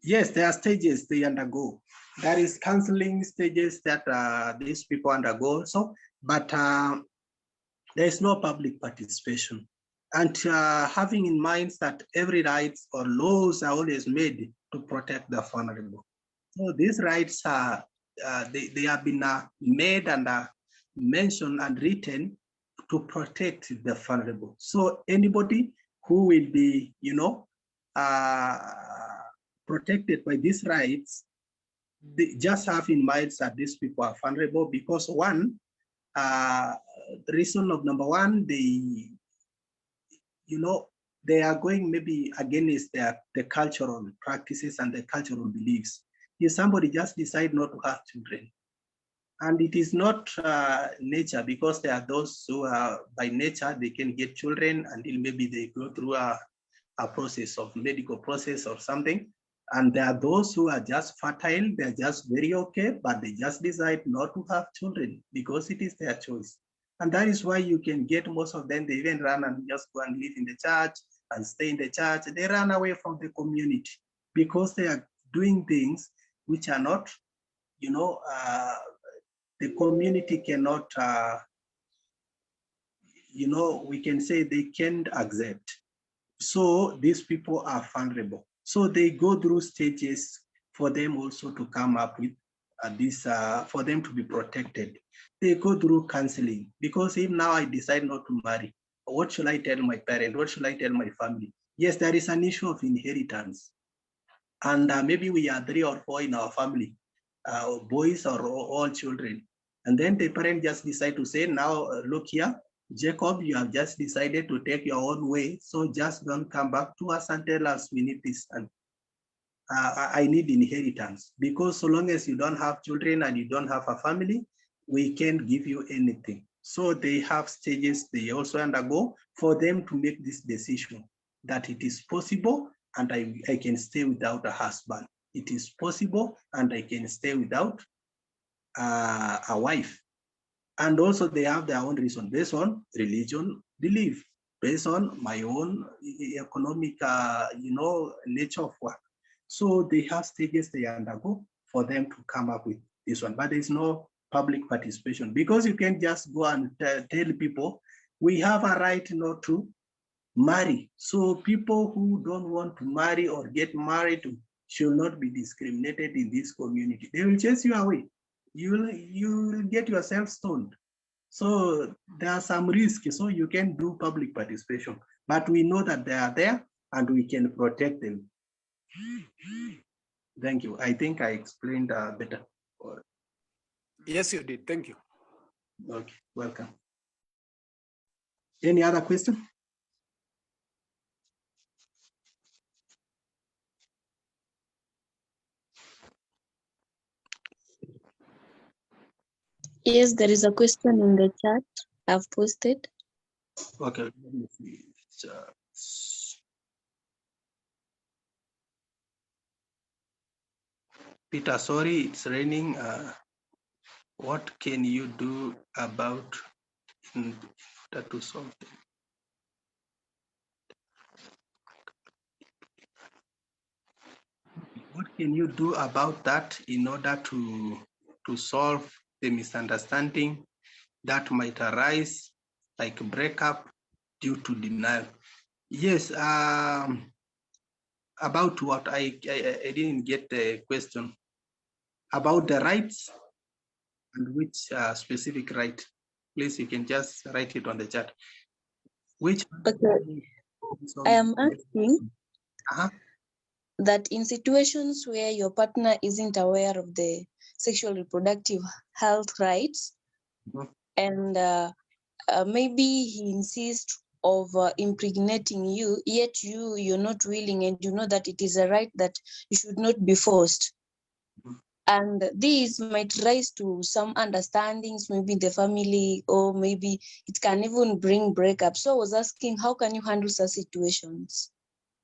Yes, there are stages they undergo. There is counseling stages that these people undergo. So, but there is no public participation. And having in mind that every rights or laws are always made to protect the vulnerable. So these rights are they have been made and mentioned and written to protect the vulnerable. So anybody who will be, protected by these rights, they just have in mind that these people are vulnerable because one, the reason of number one, they are going maybe against the cultural practices and the cultural beliefs. If somebody just decide not to have children, and it is not nature, because there are those who are by nature, they can get children until maybe they go through a process of medical process or something. And there are those who are just fertile, they're just very okay, but they just decide not to have children because it is their choice. And that is why you can get most of them, they even run and just go and live in the church and stay in the church. They run away from the community because they are doing things which are not, the community cannot, we can say they can't accept. So these people are vulnerable. So they go through stages for them also to come up with this, for them to be protected. They go through counseling, because if now I decide not to marry, what should I tell my parent? What should I tell my family? Yes, there is an issue of inheritance. And maybe we are 3 or 4 in our family, boys or all children. And then the parent just decide to say, now look here, Jacob, you have just decided to take your own way, so just don't come back to us and tell us we need this, and I need inheritance. Because so long as you don't have children and you don't have a family, we can't give you anything. So they have stages they also undergo for them to make this decision that it is possible and I can stay without a husband. It is possible and I can stay without a wife. And also they have their own reason based on religion, belief, based on my own economic, nature of work. So they have stages they undergo for them to come up with this one, but there's no public participation, because you can't just go and tell people we have a right not to marry. So people who don't want to marry or get married should not be discriminated in this community. They will chase you away. You will get yourself stoned. So there are some risks. So you can do public participation, but we know that they are there and we can protect them. Thank you. I think I explained better. Yes, you did. Thank you. Okay, welcome. Any other question? Yes, there is a question in the chat I've posted. Okay, let me see. Peter, sorry, it's raining. What can you do about in order to solve them? What can you do about that in order to solve the misunderstanding that might arise, like breakup due to denial? Yes, about what? I didn't get the question. About the rights and which specific right? Please, you can just write it on the chat. Which? Okay. I am asking that in situations where your partner isn't aware of the sexual reproductive health rights, and maybe he insists of impregnating you, yet you're not willing, and you know that it is a right that you should not be forced. And these might rise to some understandings, maybe in the family, or maybe it can even bring breakup. So I was asking, how can you handle such situations?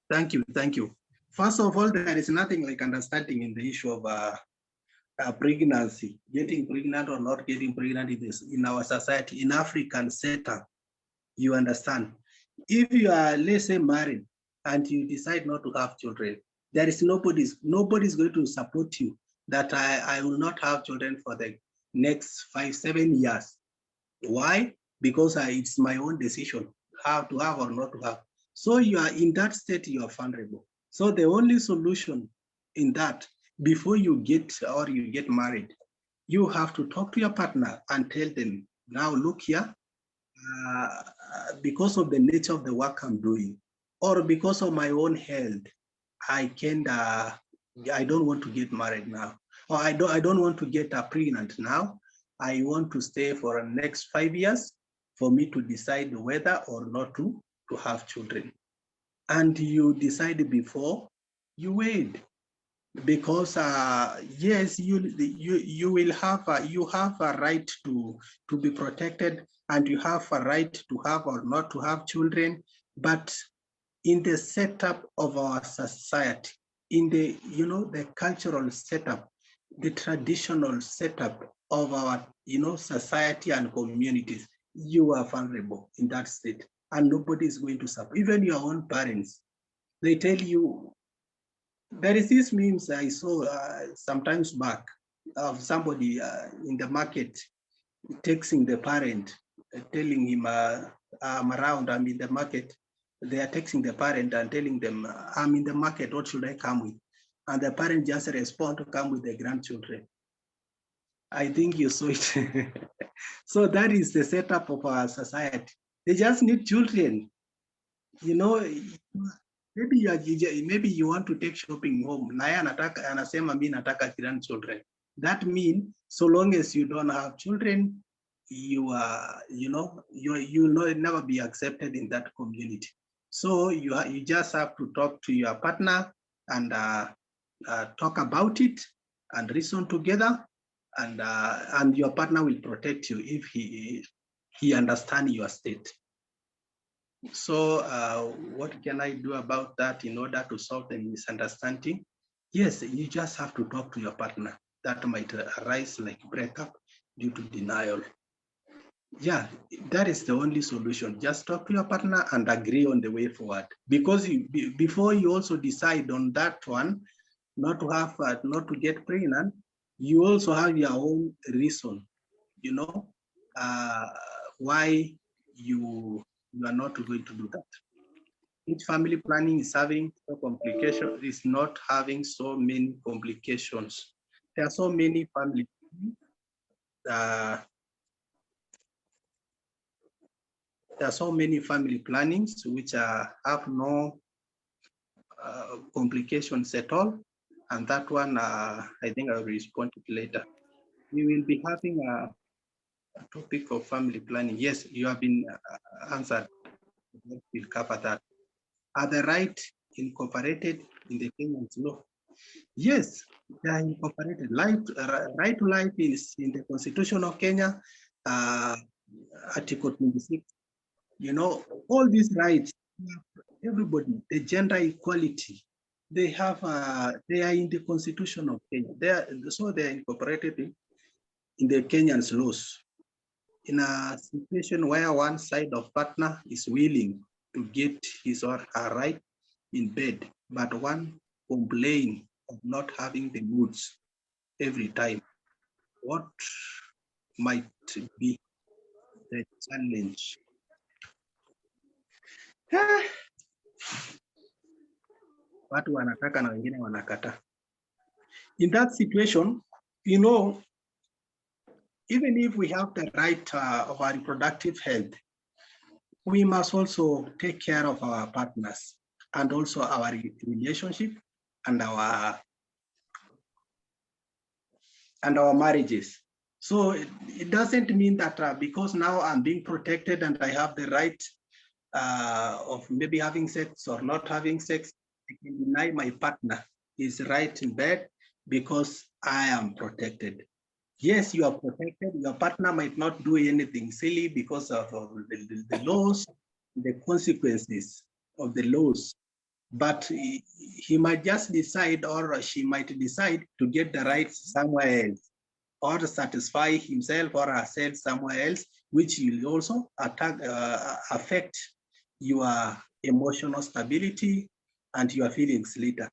Thank you, thank you. First of all, there is nothing like understanding in the issue of pregnancy, getting pregnant or not getting pregnant in our society, in African setup. You understand? If you are, let's say, married and you decide not to have children, there is nobody's going to support you that I will not have children for the next 5-7 years. Why? Because it's my own decision how to have or not to have. So you are in that state, you are vulnerable. So the only solution in that, before you get married, you have to talk to your partner and tell them, now look here, because of the nature of the work I'm doing, or because of my own health, I don't want to get married now, or I don't want to get pregnant now. I want to stay for the next 5 years for me to decide whether or not to have children. And you decide before you wait, because yes, you will have you have a right to be protected, and you have a right to have or not to have children. But in the setup of our society, in the the cultural setup, the traditional setup of our society and communities, you are vulnerable in that state, and nobody is going to support. Even your own parents, they tell you. There is this memes I saw sometimes back of somebody in the market texting the parent, telling him, I'm around, I'm in the market. They are texting the parent and telling them, I'm in the market, what should I come with? And the parent just respond to come with the grandchildren. I think you saw it. So that is the setup of our society. They just need children. Maybe you want to take shopping home. Naye anasema mimi nataka grandchildren. That means so long as you don't have children, you will never be accepted in that community. So you just have to talk to your partner and talk about it and reason together, and your partner will protect you if he understands your state. So what can I do about that in order to solve the misunderstanding? Yes, you just have to talk to your partner. That might arise like breakup due to denial. Yeah, that is the only solution. Just talk to your partner and agree on the way forward. Because before you also decide on that one, not to get pregnant, you also have your own reason, why you are not going to do that. Each family planning is having a complication, is not having so many complications. There are so many family plannings which have no complications at all, and that one I think I will respond to it later. We will be having a topic of family planning. Yes, you have been answered. We'll cover that. Are the right incorporated in the Kenyan law? Yes, they are incorporated. Right to life is in the Constitution of Kenya, Article 26. All these rights, everybody, the gender equality, They are in the constitution of Kenya. They are incorporated in the Kenyan's laws. In a situation where one side of partner is willing to get his or her right in bed, but one complain of not having the goods every time, what might be the challenge? Watu wanataka na wengine wanakataa. In that situation, you know, even if we have the right of our reproductive health, we must also take care of our partners and also our relationship and our marriages. So it doesn't mean that because now I'm being protected and I have the right of maybe having sex or not having sex, I can deny my partner his right in bed because I am protected. Yes, you are protected. Your partner might not do anything silly because of the laws, the consequences of the laws. But he might just decide, or she might decide to get the rights somewhere else, or satisfy himself or herself somewhere else, which will also affect your emotional stability and your feelings later.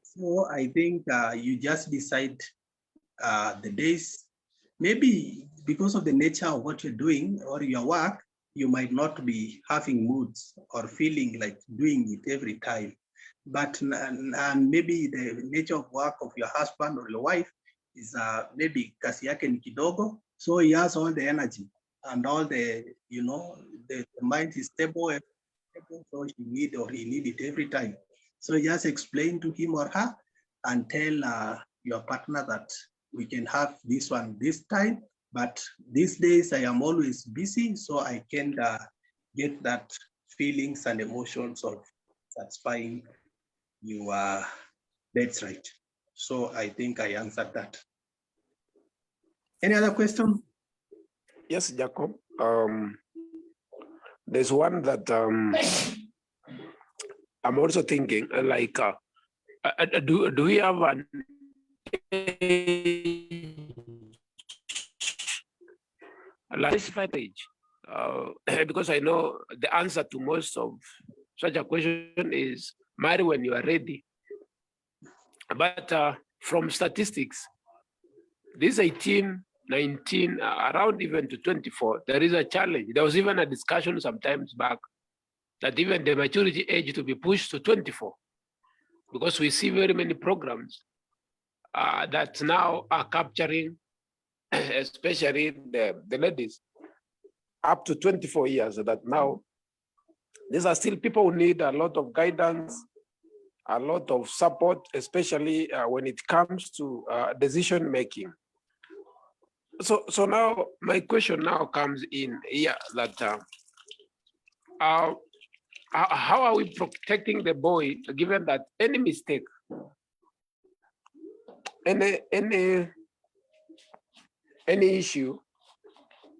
So I think you just decide the days. Maybe because of the nature of what you're doing or your work, you might not be having moods or feeling like doing it every time. But and maybe the nature of work of your husband or your wife is maybe kazi yake ni kidogo, so he has all the energy and all the, you know, the mind is stable, so he need it every time. So just explain to him or her and tell your partner that we can have this one this time, but these days I am always busy, so I can't get that feelings and emotions of satisfying your that's right. So I think I answered that. Any other question? Yes, Jacob. There's one that I'm also thinking, like, do we have an specified age? Because I know the answer to most of such a question is marry when you are ready. But from statistics, this 18, 19, around even to 24, there is a challenge. There was even a discussion sometimes back that even the maturity age to be pushed to 24, because we see very many programs that now are capturing, especially the ladies, up to 24 years, that now these are still people who need a lot of guidance, a lot of support, especially when it comes to decision making. So now my question now comes in here that how are we protecting the boy, given that any mistake, any issue,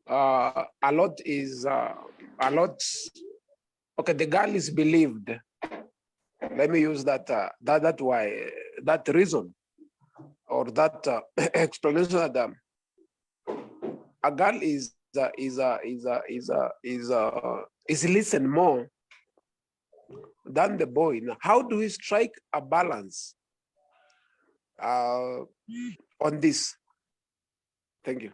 a lot is okay, the girl is believed. Let me use that that reason or that explanation that a girl is listened more than the boy. Now, how do we strike a balance on this? Thank you.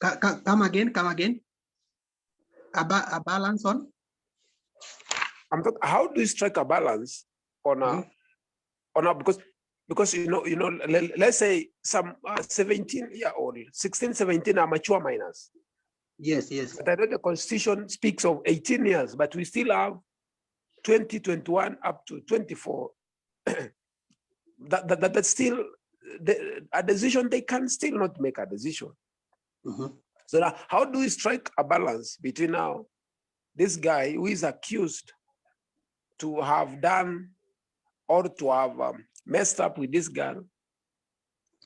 Come again. A balance on? I'm talking, how do you strike a balance on a because you know let's say some 17-year-old, 16, 17 are mature minors. Yes. But I know the constitution speaks of 18 years, but we still have 20, 21 up to 24. That's still a decision. They can still not make a decision. So now, how do we strike a balance between now this guy who is accused to have done or to have messed up with this girl,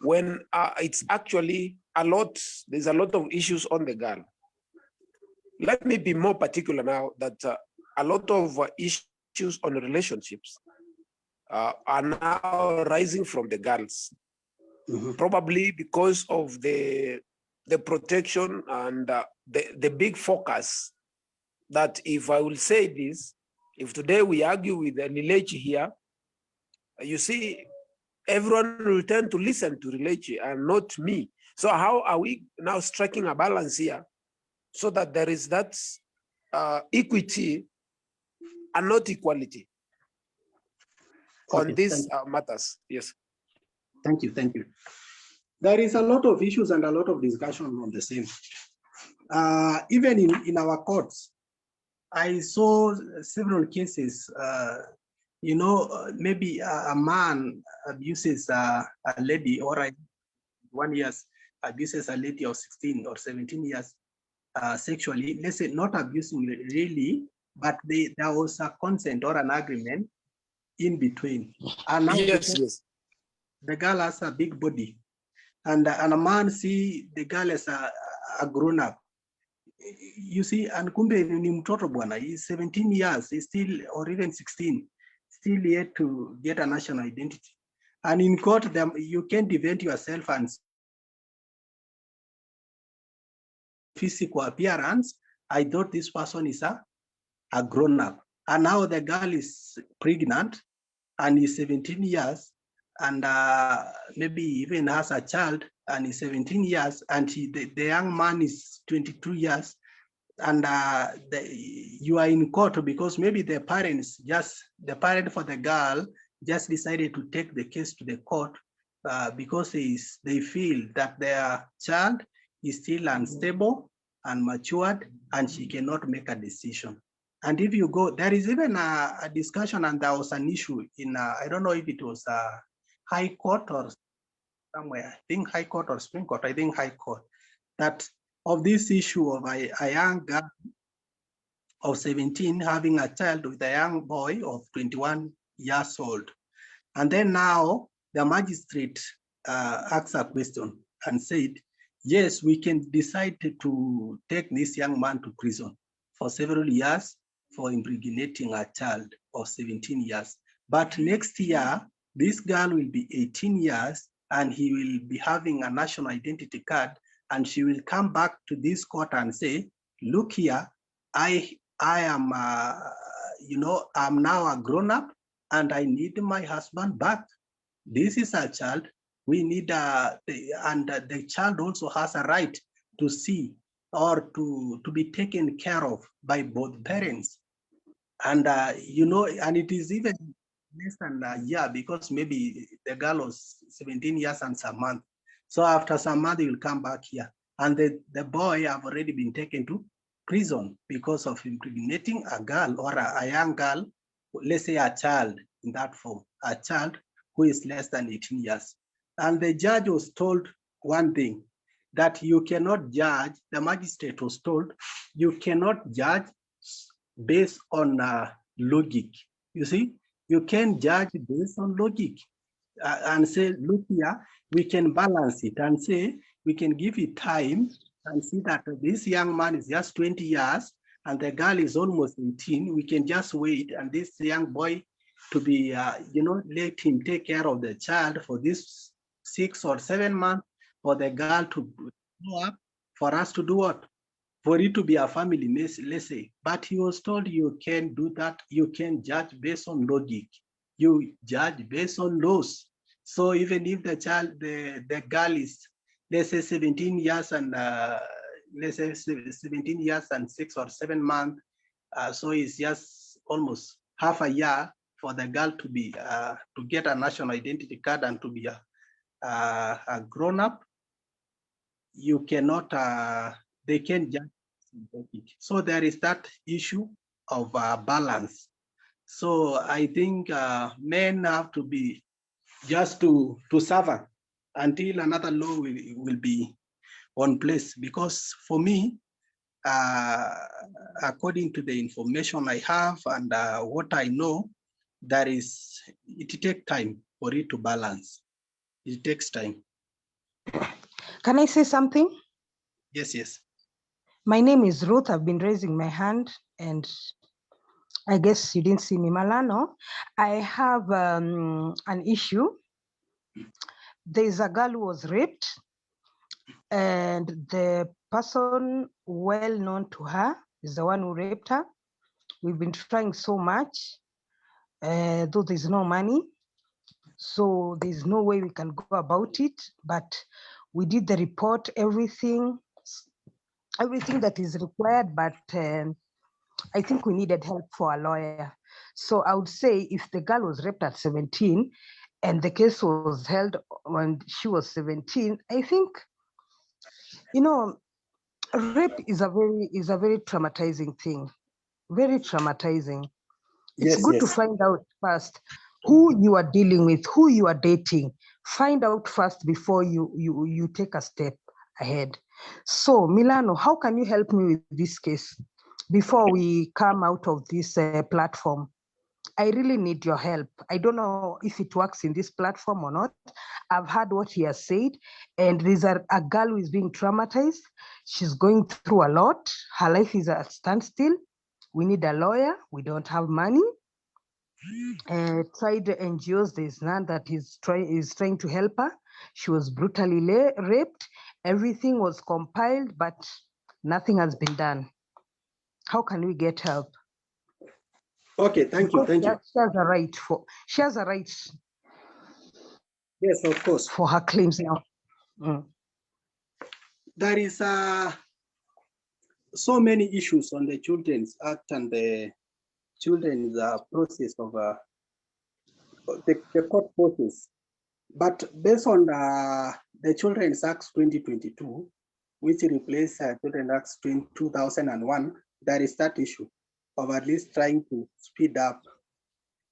when it's actually a lot, there's a lot of issues on the girl. let me be more particular now that a lot of issues on relationships are now rising from the girls, probably because of the protection and the big focus that, if I will say this, if today we argue with Lilechi here, you see, everyone will tend to listen to Lilechi and not me. So how are we now striking a balance here so that there is that equity and not equality on these matters? Yes. Thank you. Thank you. There is a lot of issues and a lot of discussion on the same. Even in our courts, I saw several cases, maybe a man abuses a lady, or 1 year abuses a lady of 16 or 17 years sexually. Let's say not abusing really, but there was a consent or an agreement in between. And now the girl has a big body, and a man see the girl as a grown up. You see, and kumbe ni mtoto bwana, he's 17 years, he's still, or even 16, still yet to get a national identity. And in court, you can defend yourself and physical appearance. I thought this person is a grown up. And now the girl is pregnant and is 17 years and maybe even has a child and is 17 years, and the young man is 22 years. And you are in court because maybe the parent for the girl just decided to take the case to the court because they feel that their child is still unstable and matured and she cannot make a decision. And if you go, there is even a discussion, and there was an issue in, I don't know if it was High Court or somewhere, I think High Court or Supreme Court, I think High Court, that of this issue of a young girl of 17 having a child with a young boy of 21 years old. And then now the magistrate asked a question and said, yes, we can decide to take this young man to prison for several years for impregnating a child of 17 years. But next year, this girl will be 18 years and he will be having a national identity card, and she will come back to this court and say, look here, I am, I'm now a grown up and I need my husband back. This is a child. We need, the child also has a right to see or to be taken care of by both parents. And, and it is even less than a year because maybe the girl was 17 years and some months. So after some months, he will come back here. And the boy have already been taken to prison because of impregnating a girl or a young girl, let's say a child in that form, a child who is less than 18 years. And the judge was told one thing, that you cannot judge, the magistrate was told, you cannot judge based on logic. You see, you can judge based on logic and say, look here, we can balance it and say, we can give it time and see that this young man is just 20 years and the girl is almost 18. We can just wait and this young boy to be, let him take care of the child for this 6 or 7 months, for the girl to grow up, for us to do what? For it to be a family, let's say. But he was told you can do that. You can judge based on logic. You judge based on laws. So even if the child, the girl is, let's say 17 years and let's say 17 years and 6 or 7 months, so it's just almost half a year for the girl to be to get a national identity card and to be a grown up. You cannot, they can judge. So there is that issue of balance. So I think men have to be just to suffer until another law will be on place. Because for me, according to the information I have and what I know, it takes time for it to balance. It takes time. Can I say something? Yes, yes. My name is Ruth. I've been raising my hand, and I guess you didn't see me, Malano. I have an issue. There's a girl who was raped, and the person well known to her is the one who raped her. We've been trying so much, though there's no money. So there's no way we can go about it, but we did the report, everything that is required, but I think we needed help for a lawyer. So I would say if the girl was raped at 17 and the case was held when she was 17, I think, rape is a very traumatizing thing, very traumatizing. It's Yes, good to yes. find out first who you are dealing with, who you are dating. Find out first before you take a step ahead. So Milano, how can you help me with this case before we come out of this platform? I really need your help. I don't know if it works in this platform or not. I've heard what he has said, and there's a girl who is being traumatized. She's going through a lot. Her life is at standstill. We need a lawyer. We don't have money. Tried the NGOs, there's none that is trying to help her. She was brutally raped. Everything was compiled, but nothing has been done. How can we get help? Okay, thank you. She has a right Yes, of course. For her claims now. There is so many issues on the Children's Act and the children's process of the court process. But based on the Children's Act 2022, which replaced Children's Act 2001, there is that issue of at least trying to speed up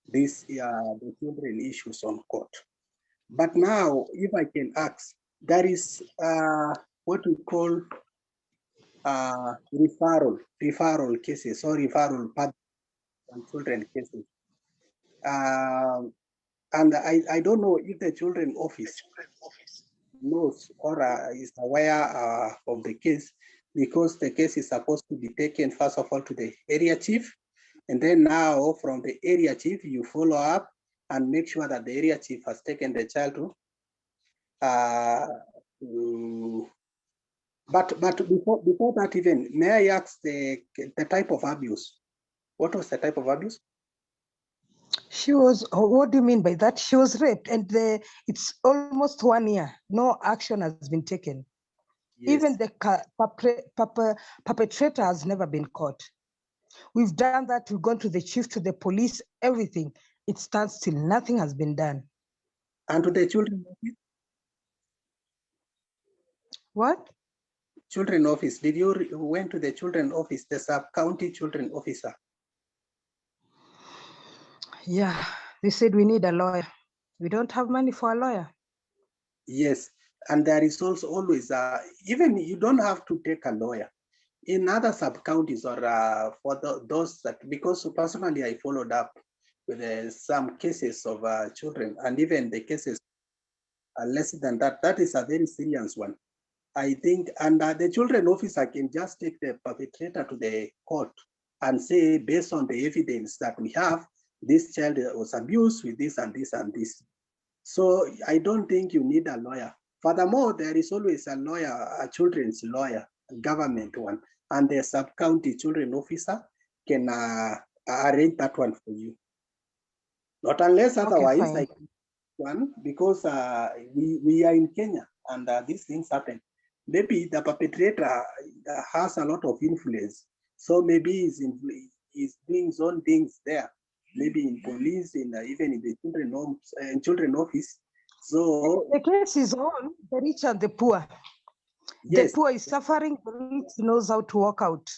this the children issues on court. But now, if I can ask, there is what we call referral cases or referral path on children cases. And I don't know if the children office knows or is aware of the case, because the case is supposed to be taken first of all to the area chief, and then now from the area chief you follow up and make sure that the area chief has taken the child to but before that even, may I ask the type of abuse? What was the type of abuse? She was, what do you mean by that? She was raped, and it's almost 1 year. No action has been taken. Yes. Even the perpetrator has never been caught. We've done that. We've gone to the chief, to the police, everything. It stands still. Nothing has been done. And to the children office? What? Children office. Did you went to the children office, the sub-county children officer? Yeah, they said we need a lawyer. We don't have money for a lawyer. Yes, and there is also always, even you don't have to take a lawyer. In other sub-counties or for those that, because personally I followed up with some cases of children, and even the cases are less than that. That is a very serious one. I think, and the children officer can just take the perpetrator to the court and say, based on the evidence that we have, this child was abused with this and this and this. So I don't think you need a lawyer. Furthermore, there is always a lawyer, a children's lawyer, a government one, and the sub-county children officer can arrange that one for you. Not unless otherwise, like one, because we are in Kenya and these things happen. Maybe the perpetrator has a lot of influence. So maybe he's doing his own things there, maybe in police, in even in the children office. So the case is on the rich and the poor. Yes. The poor is suffering, the rich knows how to work out.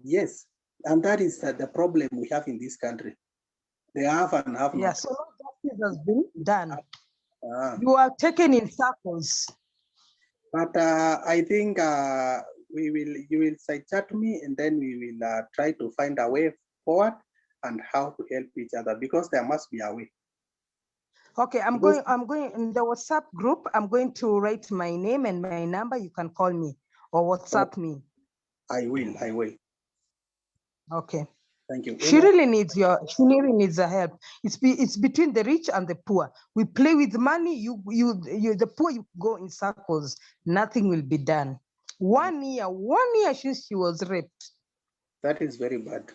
Yes, and that is the problem we have in this country. They have and have not. Yeah, so no justice has been done. You are taken in circles. But I think you will side chat me, and then we will try to find a way forward and how to help each other, because there must be a way. Okay, I'm going in the WhatsApp group. I'm going to write my name and my number. You can call me or WhatsApp me. I will. Okay. Thank you. She really needs the help. It's between the rich and the poor. We play with money. You the poor, you go in circles. Nothing will be done. 1 year she was raped. That is very bad.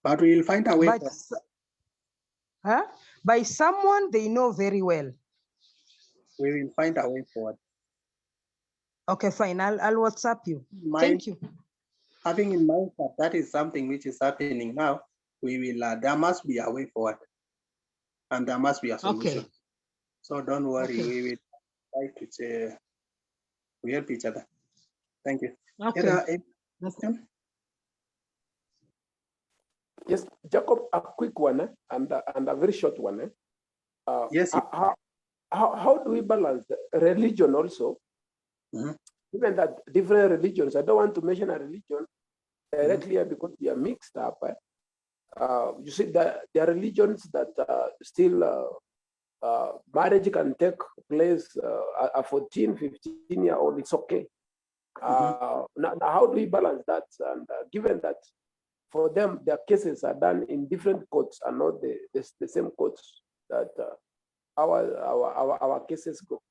But we will find a way. By someone they know very well. We will find a way forward. Okay, fine. I'll WhatsApp you. Thank you. Having in mind that that is something which is happening now, we will. There must be a way forward, and there must be a solution. Okay. So don't worry. Okay. We will try to we help each other. Thank you. Okay. Yes, Jacob, a quick one and a very short one. Yes. How do we balance religion also? Mm-hmm. Given that different religions, I don't want to mention a religion directly because we are mixed up. You see that there are religions that still marriage can take place a 14, 15-year-old, it's okay. Now, how do we balance that? And given that for them, their cases are done in different courts and not the same courts that our cases go.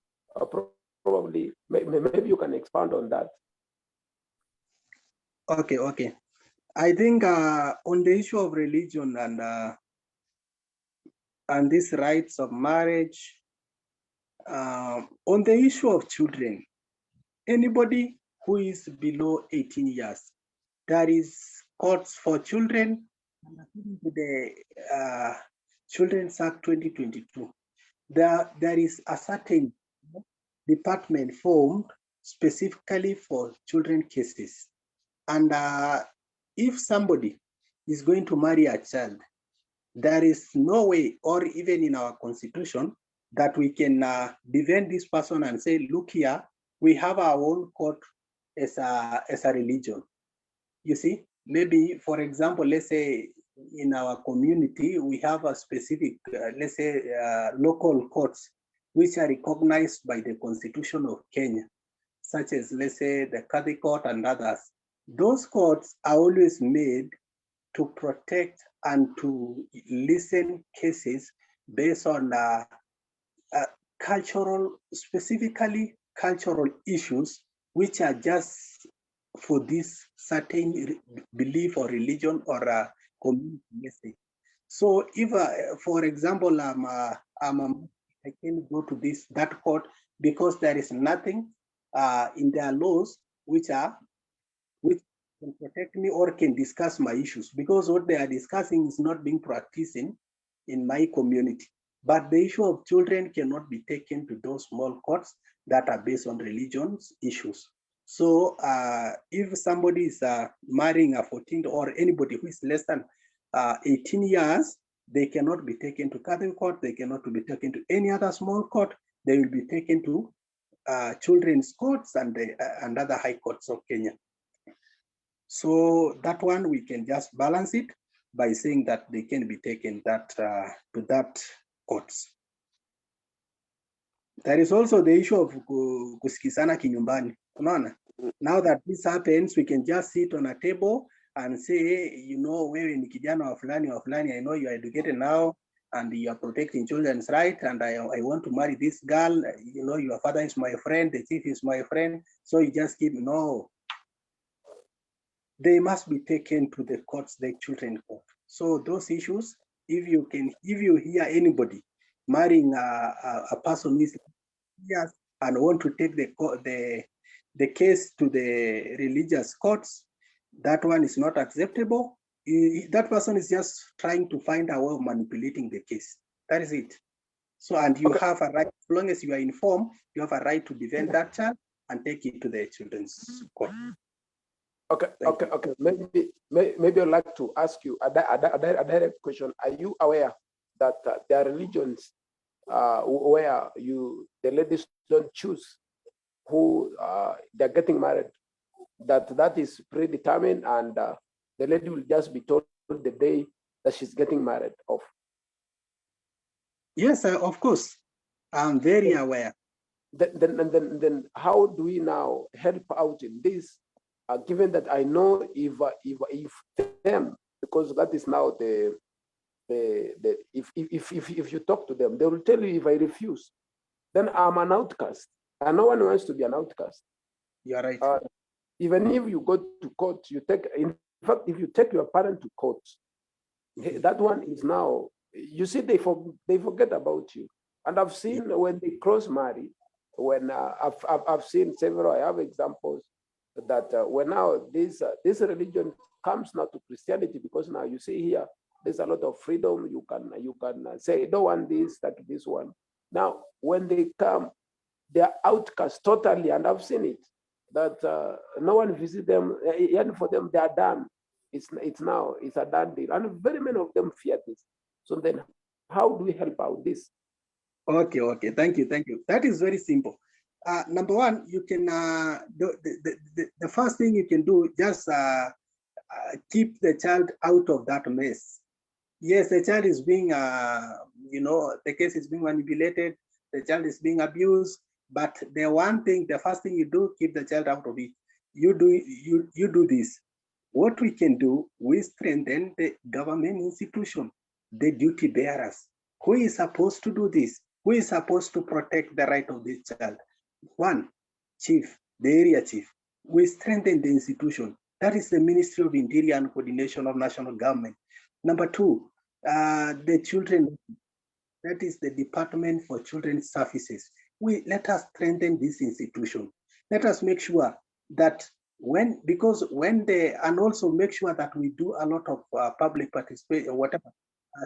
Probably, maybe you can expand on that. Okay. I think on the issue of religion and these rights of marriage, on the issue of children, anybody who is below 18 years, there is courts for children. The Children's Act 2022. There is a certain department formed specifically for children cases. And if somebody is going to marry a child, there is no way, or even in our constitution, that we can defend this person and say, look here, we have our own court as a religion. You see, maybe, for example, let's say in our community, we have a specific, let's say, local courts, which are recognized by the Constitution of Kenya, such as, let's say, the Kadhi Court and others. Those courts are always made to protect and to listen cases based on specifically cultural issues, which are just for this certain belief or religion or a community message. So if, for example, I can go to that court because there is nothing in their laws which can protect me or can discuss my issues, because what they are discussing is not being practiced in my community. But the issue of children cannot be taken to those small courts that are based on religions issues. So if somebody is marrying a 14 or anybody who is less than 18 years, they cannot be taken to Catholic court, they cannot be taken to any other small court, they will be taken to children's courts and other high courts of Kenya. So that one, we can just balance it by saying that they can be taken to that courts. There is also the issue of kusikizana kinyumbani. Now that this happens, we can just sit on a table and say, hey, you know, wewe ni kijana wa fulani, I know you are educated now and you are protecting children's rights, and I want to marry this girl, you know, your father is my friend, the chief is my friend, so you just keep, no. They must be taken to the courts, the children court. So those issues, if you hear anybody marrying a person who is yes and want to take the case to the religious courts, that one is not acceptable. That person is just trying to find a way of manipulating the case. That is it. So, and you have a right, as long as you are informed, you have a right to defend that child and take it to the children's court. Okay. Maybe I'd like to ask you a direct question. Are you aware that there are religions where the ladies don't choose who they're getting married? That is predetermined, and the lady will just be told the day that she's getting married off. Yes, of course. I'm very aware. Then how do we now help out in this given that I know if them, because that is now if you talk to them, they will tell you if I refuse, then I'm an outcast, and no one wants to be an outcast. You're right. Even if you go to court, in fact, if you take your parent to court, that one is now, you see, they forget about you. And I've seen when they cross marry, when I've seen several, I have examples that when now this religion comes now to Christianity, because now you see here, there's a lot of freedom. You can say, don't want this, that this one. Now, when they come, they're outcast totally, and I've seen it, that no one visits them, and for them, they are done. It's a done deal. And very many of them fear this. So then how do we help out this? Okay, thank you. That is very simple. Number one, you can, the first thing you can do, just keep the child out of that mess. Yes, the child is being, the case is being manipulated, the child is being abused, but the first thing you do, keep the child out of it. You do this. What we can do, we strengthen the government institution, the duty bearers. Who is supposed to do this? Who is supposed to protect the right of this child? One, chief, the area chief. We strengthen the institution. That is the Ministry of Interior and Coordination of National Government. Number two, the children, that is the Department for Children's Services. Let us strengthen this institution. Let us make sure that and also make sure that we do a lot of public participation, whatever,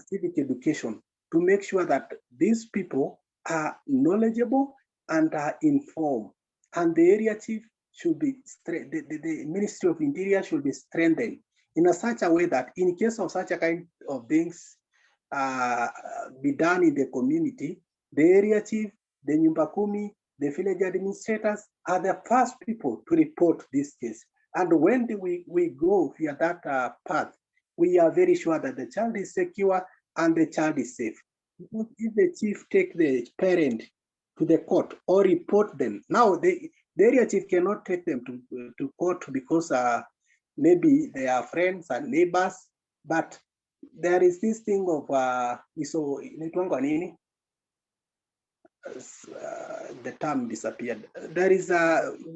civic education, to make sure that these people are knowledgeable and are informed. And the area chief should be, the Ministry of Interior should be strengthened in such a way that in case of such a kind of things be done in the community, the area chief, the Nyumba Kumi, the village administrators are the first people to report this case. And when we go via that path, we are very sure that the child is secure and the child is safe. If the chief take the parent to the court or report them, now the area chief cannot take them to court because maybe they are friends and neighbors, but there is this thing of the term disappeared. There is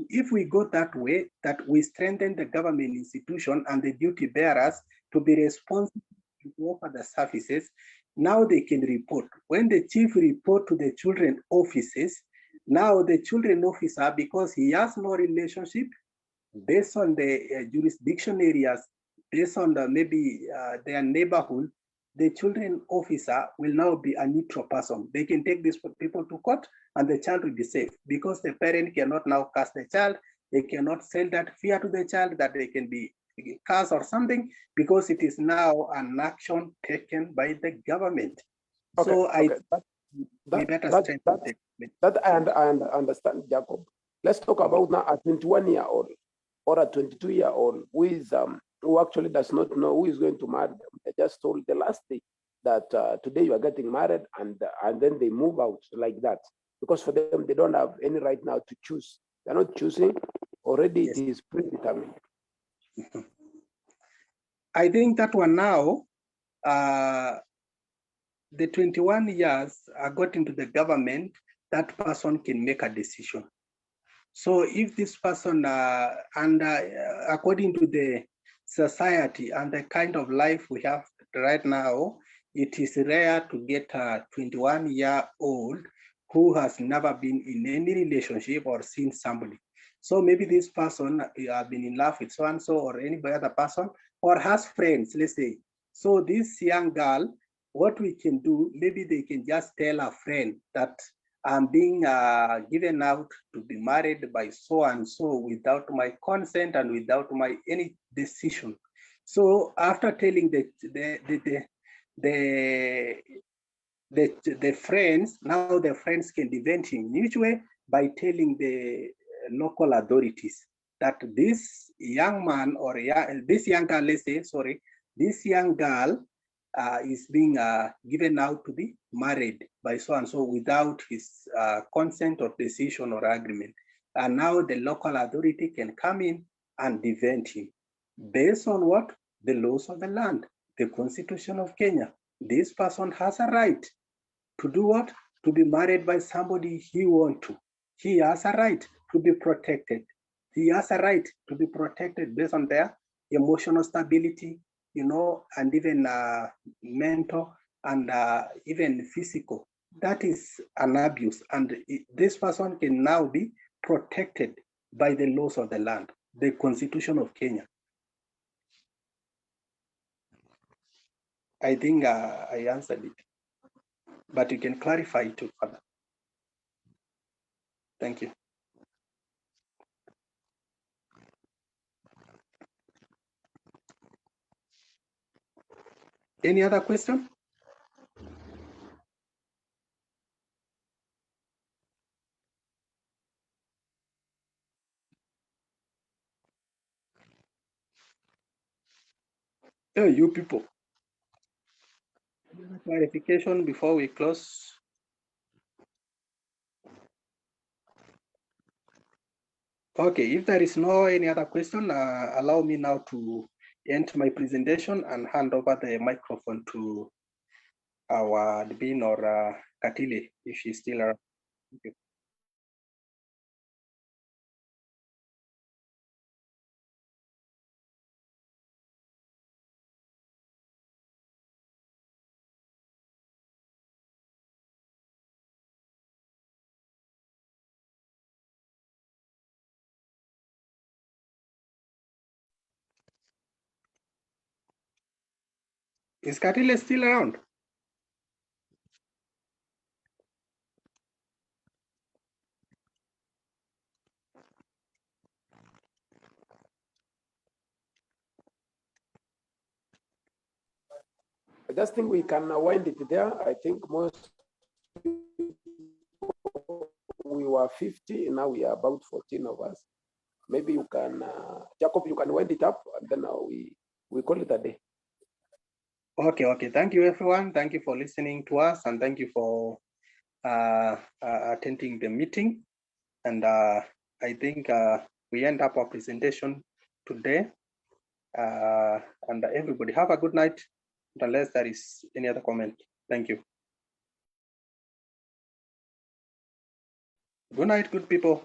if we go that way, that we strengthen the government institution and the duty bearers to be responsible to offer the services, now they can report. When the chief report to the children offices, now the children officer, because he has no relationship, based on the jurisdiction areas, based on maybe their neighborhood, the children officer will now be a neutral person. They can take these people to court and the child will be safe, because the parent cannot now curse the child. They cannot sell that fear to the child that they can be cursed or something, because it is now an action taken by the government. Okay, so okay. we better that I understand, Jacob. Let's talk about now a 21-year-old or a 22-year-old who actually does not know who is going to marry them. They just told the last day that today you are getting married, and then they move out like that, because for them they don't have any right now to choose. They're not choosing already. Yes. It is predetermined. I think that one now, the 21 years got into the government, that person can make a decision. So if this person, according to the society and the kind of life we have right now, it is rare to get a 21-year-old who has never been in any relationship or seen somebody. So maybe this person has been in love with so-and-so or any other person, or has friends, let's say. So this young girl, what we can do, maybe they can just tell a friend that I'm being given out to be married by so-and-so without my consent and without my any decision. So after telling the friends, now the friends can defend him. In which way? By telling the local authorities that this young man or this young girl, let's say, sorry, this young girl is being given out to be married by so-and-so without his consent or decision or agreement. And now the local authority can come in and defend him based on what? The laws of the land, the Constitution of Kenya. This person has a right to do what? To be married by somebody he wants to. He has a right to be protected. He has a right to be protected based on their emotional stability, you know, and even mental and even physical. That is an abuse, and this person can now be protected by the laws of the land, the Constitution of Kenya. I think I answered it, but you can clarify it further. Thank you. Any other question? Hey, you people. Clarification before we close. Okay, if there is no any other question, allow me now to end my presentation and hand over the microphone to our admin or Katile, if she's still around. Thank you. Is Katile still around? I just think we can wind it there. I think most we were 50, now we are about 14 of us. Maybe you can, Jacob, you can wind it up, and then we call it a day. Okay. Thank you, everyone. Thank you for listening to us, and thank you for attending the meeting. And I think we end up our presentation today. And everybody have a good night, unless there is any other comment. Thank you. Good night, good people.